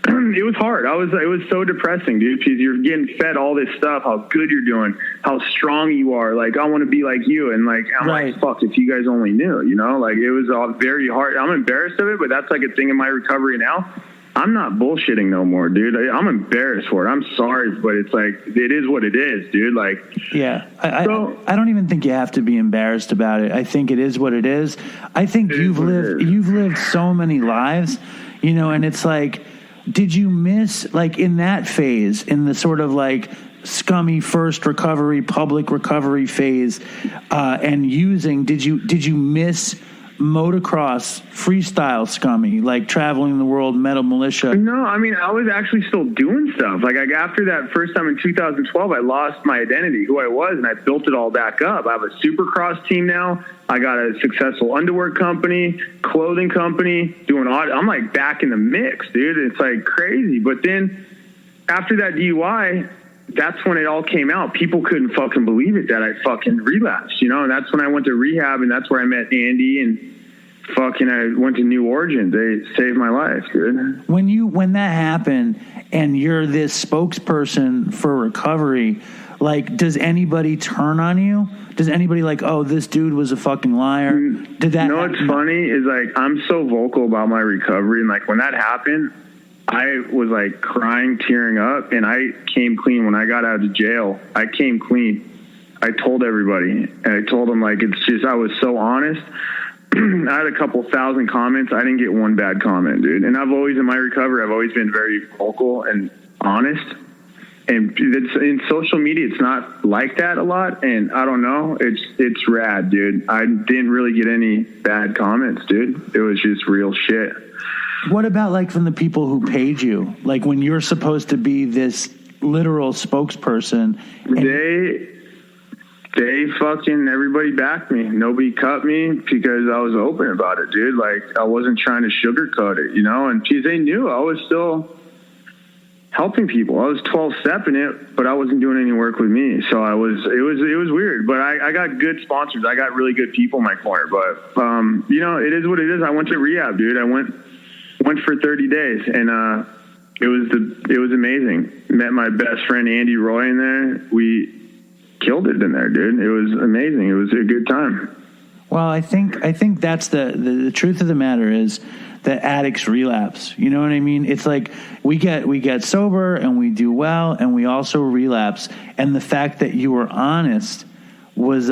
it was hard. It was so depressing, dude, because you're getting fed all this stuff, how good you're doing, how strong you are. Like, I want to be like you. And like, I'm like, fuck, if you guys only knew, like it was all very hard. I'm embarrassed of it, but that's like a thing in my recovery now. I'm not bullshitting no more, dude. I'm embarrassed for it. I'm sorry, but it's like, it is what it is, dude. Like, yeah, I don't even think you have to be embarrassed about it. I think it is what it is. I think you've lived so many lives, and it's like, did you miss, like, in that phase, in the sort of like scummy first recovery, public recovery phase, and using, did you miss motocross freestyle Scummy, like traveling the world, metal militia? No, I mean, I was actually still doing stuff. Like after that first time in 2012, I lost my identity, who I was, and I built it all back up. I have a supercross team now. I got a successful underwear company, clothing company, doing audio. I'm like back in the mix, dude. It's like crazy. But then after that DUI, that's when it all came out. People couldn't fucking believe it that I fucking relapsed, and that's when I went to rehab, and that's where I met Andy, and fucking I went to New Origin. They saved my life, dude. When that happened and you're this spokesperson for recovery, like, does anybody turn on you? Does anybody like, oh, this dude was a fucking liar? Did that? What's funny is like, I'm so vocal about my recovery, and like when that happened, I was like crying, tearing up, and I came clean when I got out of jail. I came clean. I told everybody, and I told them, like, it's just, I was so honest. I had a couple thousand comments. I didn't get one bad comment, dude. And I've always, in my recovery, I've always been very vocal and honest. And it's, in social media, it's not like that a lot. And I don't know. It's rad, dude. I didn't really get any bad comments, dude. It was just real shit. What about like from the people who paid you? Like when you're supposed to be this literal spokesperson. They fucking, everybody backed me. Nobody cut me because I was open about it, dude. Like I wasn't trying to sugarcoat it, and because they knew I was still helping people. I was 12-stepping it, but I wasn't doing any work with me. So it was weird, but I got good sponsors. I got really good people in my corner, but it is what it is. I went to rehab, dude. I went for 30 days, and it was amazing. Met my best friend Andy Roy in there. We killed it in there, dude. It was amazing. It was a good time. Well, I think that's the truth of the matter is that addicts relapse. You know what I mean? It's like we get sober and we do well and we also relapse. And the fact that you were honest was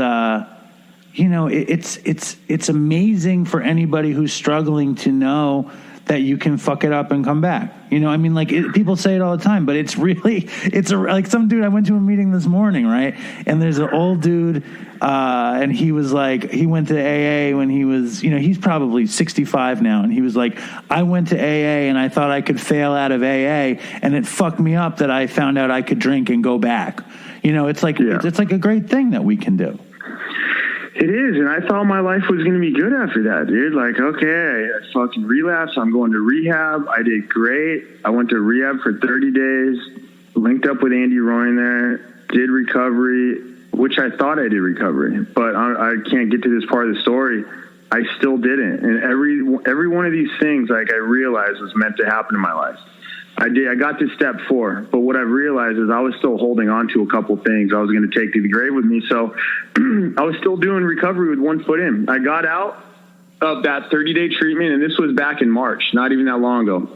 it's amazing for anybody who's struggling to know that you can fuck it up and come back. People say it all the time, but it's really, like some dude, I went to a meeting this morning, right? And there's an old dude, and he was like, he went to AA when he was, he's probably 65 now. And he was like, I went to AA and I thought I could fail out of AA and it fucked me up that I found out I could drink and go back. It's like a great thing that we can do. It is, and I thought my life was going to be good after that, dude. Like, okay, I fucking relapsed. I'm going to rehab. I did great. I went to rehab for 30 days, linked up with Andy Roy in there, did recovery, which I thought I did recovery, but I can't get to this part of the story. I still didn't, and every one of these things, like I realized, was meant to happen in my life. I got to step 4, but what I've realized is I was still holding on to a couple things I was going to take to the grave with me. So I was still doing recovery with one foot in. I got out of that 30-day treatment, and this was back in March, not even that long ago.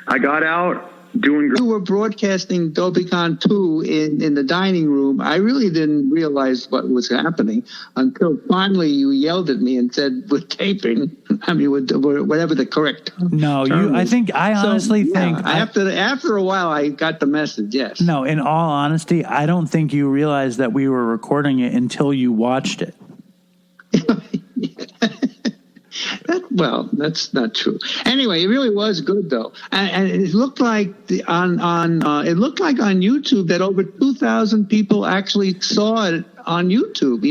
I got out doing. You were broadcasting DopeyCon 2 in the dining room. I really didn't realize what was happening until finally you yelled at me and said, "We're taping." I mean, whatever the correct. No, term is. I honestly think after a while I got the message. Yes. No, in all honesty, I don't think you realized that we were recording it until you watched it. That's not true. Anyway, it really was good though, and it looked like on YouTube that over 2,000 people actually saw it on YouTube.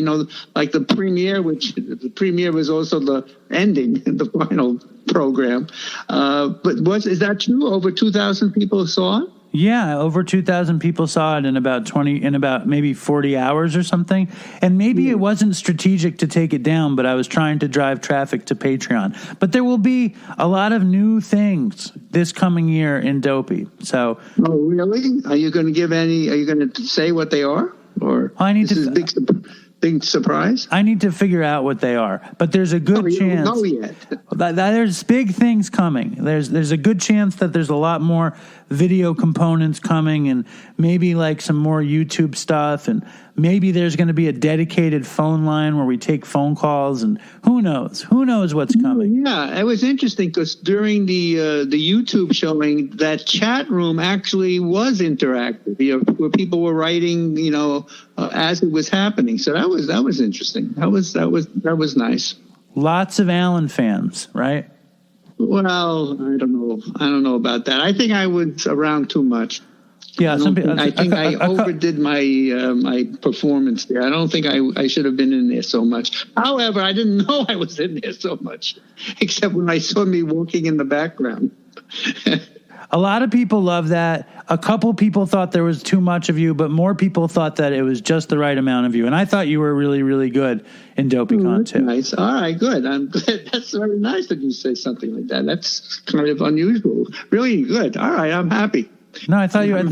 Like the premiere, which the premiere was also the ending, the final program. But is that true? Over 2,000 people saw it. Yeah, over 2,000 people saw it in about maybe 40 hours or something. And maybe it wasn't strategic to take it down, but I was trying to drive traffic to Patreon. But there will be a lot of new things this coming year in Dopey. So, oh, really? Are you going to say what they are? Or this is big surprise? I need to figure out what they are, but there's a good chance. You don't know yet. that there's big things coming. There's a good chance that there's a lot more video components coming, and maybe like some more YouTube stuff, and maybe there's going to be a dedicated phone line where we take phone calls, and who knows what's coming. Yeah, it was interesting because during the YouTube showing, that chat room actually was interactive, where people were writing, as it was happening. So that was interesting. That was nice. lots of Alan fans, right? Well, I don't know. I don't know about that. I think I was around too much. Yeah, I think I overdid my my performance there. I don't think I should have been in there so much. However, I didn't know I was in there so much, except when I saw me walking in the background. A lot of people love that. A couple people thought there was too much of you, but more people thought that it was just the right amount of you. And I thought you were really, really good in DopeyCon too. Nice. All right, good. I'm glad. That's very nice that you say something like that. That's kind of unusual. Really good. All right, I'm happy. No, I thought you were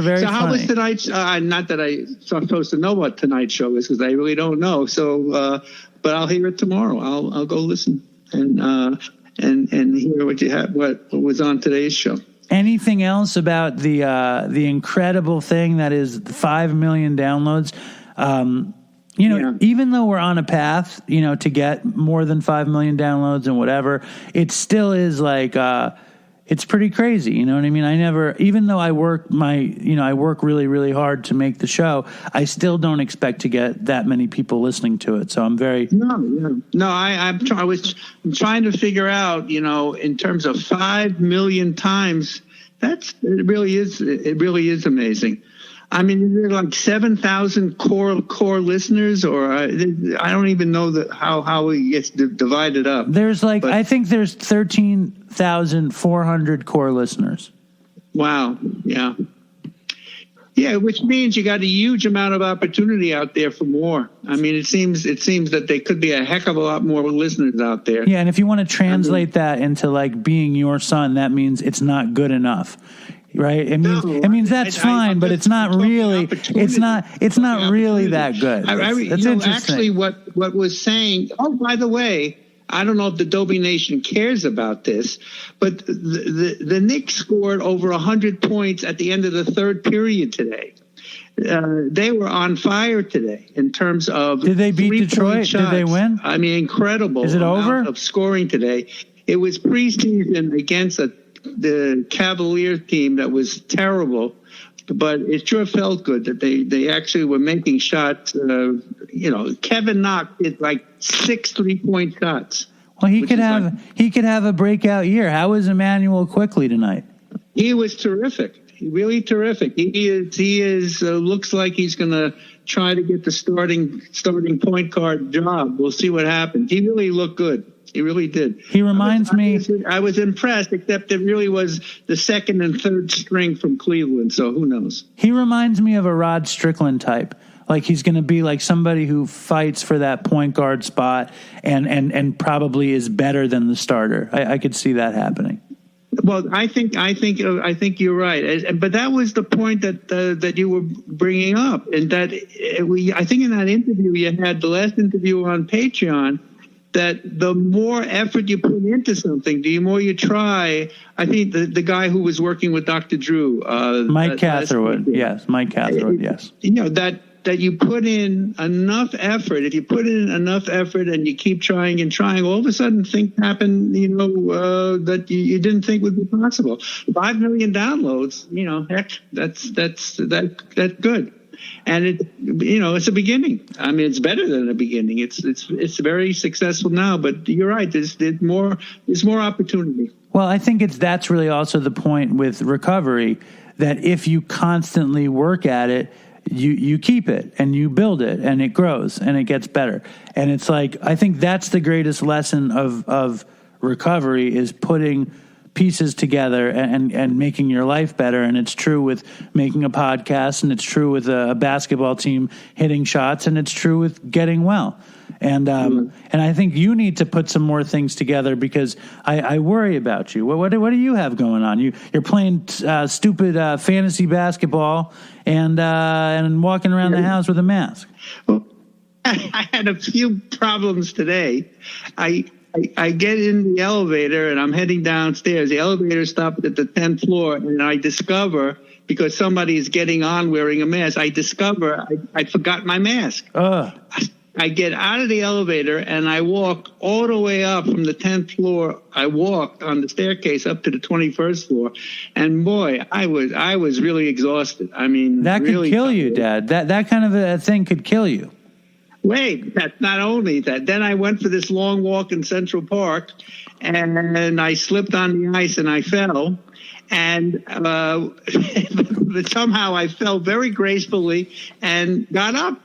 very So funny. how was tonight's? Not that I'm supposed to know what tonight's show is, because I really don't know. So, but I'll hear it tomorrow. I'll go listen and hear what you have, what was on today's show. Anything else about the incredible thing that is 5 million downloads? Even though we're on a path, to get more than 5 million downloads and whatever, it still is like, it's pretty crazy. You know what I mean? Even though I work I work really, really hard to make the show, I still don't expect to get that many people listening to it. So I'm very... I'm trying to figure out, in terms of 5 million times, it really is amazing. I mean, there are like 7,000 core listeners, or I don't even know how it gets divided up. I think there's 13,400 core listeners. Wow. Yeah. Yeah, which means you got a huge amount of opportunity out there for more. I mean, it seems that there could be a heck of a lot more listeners out there. Yeah, and if you want to translate that into like being your son, that means it's not good enough. Right? It means that's fine, but it's not really. It's not really that good. That's interesting. Actually, what was saying. Oh, by the way, I don't know if the Dopey Nation cares about this, but the Knicks scored over 100 points at the end of the third period today. They were on fire today in terms of. Did they beat Detroit? Did they win? I mean, incredible. Is it over? Of scoring today. It was preseason against the Cavaliers team that was terrible, but it sure felt good that they actually were making shots. Kevin Knox did like 6 3-point shots. Well, he could have a breakout year. How was Emmanuel Quickly tonight? He was terrific. Really terrific. He is looks like he's going to try to get the starting point guard job. We'll see what happens. He really looked good. He really did. He reminds me. I was impressed, except it really was the second and third string from Cleveland. So who knows? He reminds me of a Rod Strickland type. Like he's going to be like somebody who fights for that point guard spot and probably is better than the starter. I could see that happening. Well, I think you're right, but that was the point that you were bringing up, and that I think in that interview you had, the last interview on Patreon, that the more effort you put into something, the more you try. I think the guy who was working with Dr. Drew, Mike Catherwood, yes, Mike Catherwood, yes. That you put in enough effort. If you put in enough effort and you keep trying and trying, all of a sudden things happen, that you didn't think would be possible. 5 million downloads, heck, that's good. And it's a beginning. I mean, it's better than a beginning. It's very successful now, but you're right. There's more opportunity. Well, I think that's really also the point with recovery, that if you constantly work at it, you keep it and you build it and it grows and it gets better. And it's like, I think that's the greatest lesson of recovery, is putting pieces together and making your life better. And it's true with making a podcast, and it's true with a basketball team hitting shots, and it's true with getting well. And I think you need to put some more things together, because I worry about you. What do you have going on? You're playing stupid fantasy basketball and walking around the house with a mask. Well, I had a few problems today. I get in the elevator and I'm heading downstairs. The elevator stopped at the 10th floor, and I discover, because somebody is getting on wearing a mask, I discover I forgot my mask. I get out of the elevator and I walk all the way up from the 10th floor. I walked on the staircase up to the 21st floor, and boy, I was really exhausted. I mean, that could really kill you, Dad. That kind of a thing could kill you. Wait, that's not only that. Then I went for this long walk in Central Park, and I slipped on the ice and I fell. And but somehow I fell very gracefully and got up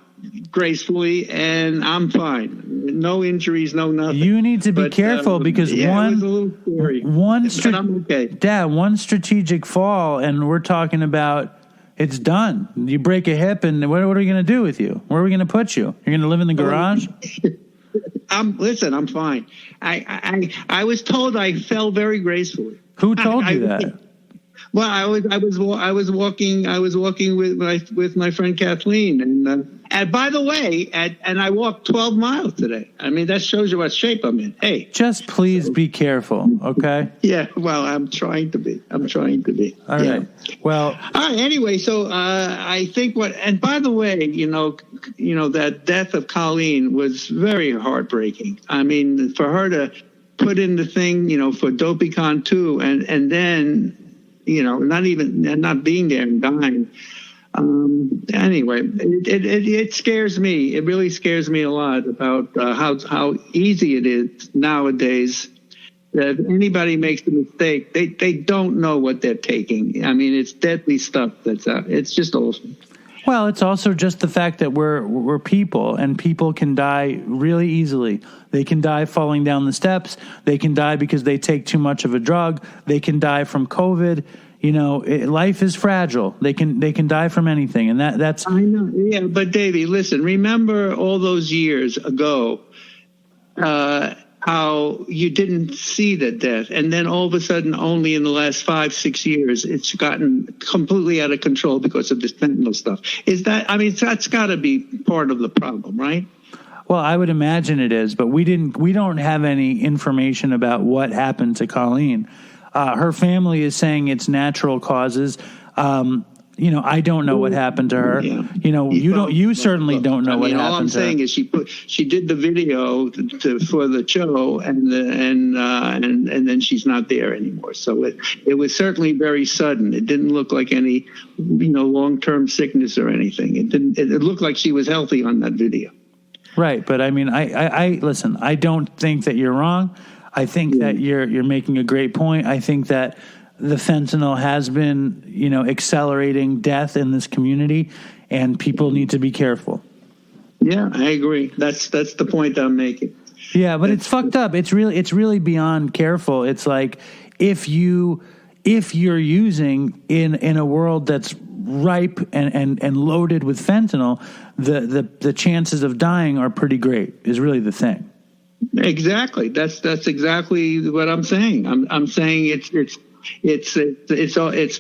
gracefully, and I'm fine. No injuries, no nothing. You need to be careful because it was a little scary. But I'm okay. Dad, one strategic fall, and we're talking about it's done. You break a hip, and what are we going to do with you? Where are we going to put you? You're going to live in the garage? Listen, I'm fine. I was told I fell very gracefully. Who told you that? Well, I was walking with my friend Kathleen, and by the way, and I walked 12 miles today. I mean, that shows you what shape I'm in. Hey, just please be careful, okay? Yeah, well, I'm trying to be. All right. Well, all right. Anyway, so I think and by the way, you know that death of Colleen was very heartbreaking. I mean, for her to put in the thing, for DopeyCon 2, and then. Not being there and dying. Anyway, it scares me. It really scares me a lot about how easy it is nowadays. That if anybody makes a mistake, they don't know what they're taking. I mean, it's deadly stuff that's out. It's just awful. Well, it's also just the fact that we're people, and people can die really easily. They can die falling down the steps. They can die because they take too much of a drug. They can die from COVID. Life is fragile. They can die from anything, and that's. I know. Yeah, but Davey, listen. Remember all those years ago, how you didn't see the death, and then all of a sudden, only in the last 5-6 years, it's gotten completely out of control because of this fentanyl stuff. That's got to be part of the problem, right? Well, I would imagine it is, but we don't have any information about what happened to Colleen. Her family is saying it's natural causes. I don't know what happened to her. Yeah. You certainly don't know what happened to her. All I'm saying is she did the video for the show, and then she's not there anymore. So it was certainly very sudden. It didn't look like any long-term sickness or anything. It looked like she was healthy on that video. Right, but I mean, I listen. I don't think that you're wrong. I think that you're making a great point. I think that the fentanyl has been, accelerating death in this community, and people need to be careful. Yeah, I agree. That's the point I'm making. Yeah, but it's fucked up. It's really beyond careful. It's like if you're using in a world that's ripe and loaded with fentanyl, the chances of dying are pretty great. Is really the thing. Exactly. That's exactly what I'm saying. I'm saying it's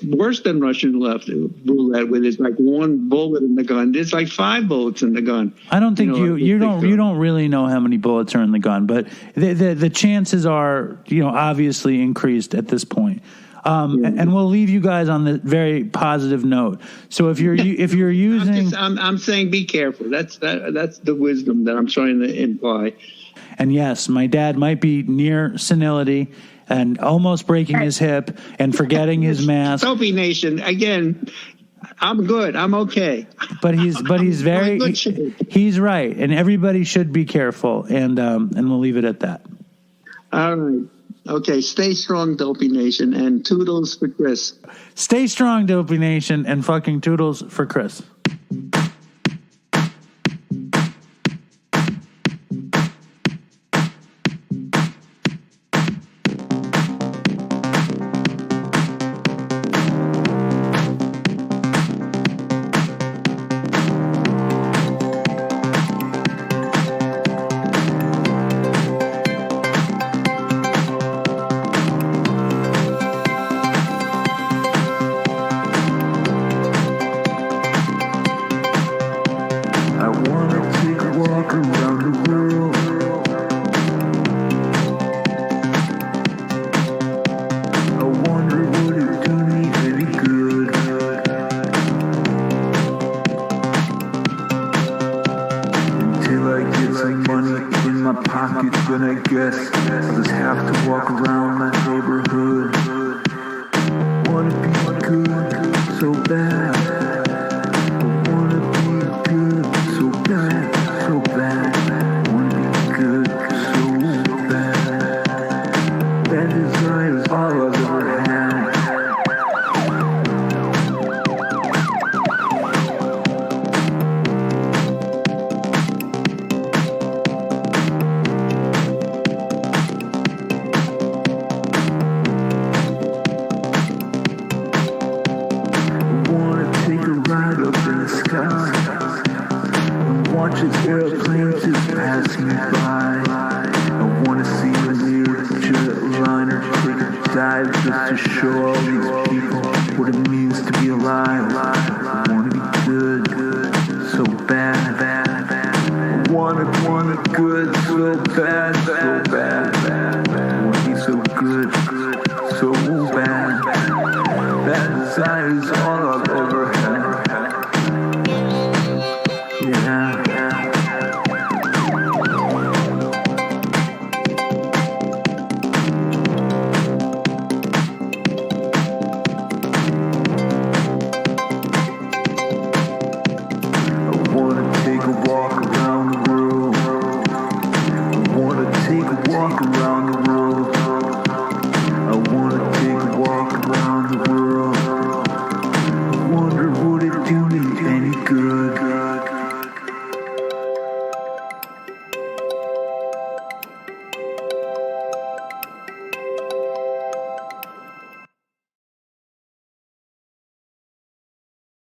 worse than Russian roulette, where there's like one bullet in the gun. There's like 5 bullets in the gun. I don't think you don't really know how many bullets are in the gun, but the chances are obviously increased at this point. And we'll leave you guys on the very positive note. So if you're using, I'm saying be careful. That's the wisdom that I'm trying to imply. And yes, my dad might be near senility and almost breaking his hip and forgetting his mask. Dopey Nation, again, I'm good. I'm okay. But he's he's right, and everybody should be careful. And we'll leave it at that. All right. Okay. Stay strong, Dopey Nation, and toodles for Chris. Stay strong, Dopey Nation, and fucking toodles for Chris. So bad, so bad. show all these people what it means to be alive. I wanna be good, so bad. I wanna be good, so bad. I wanna be so good.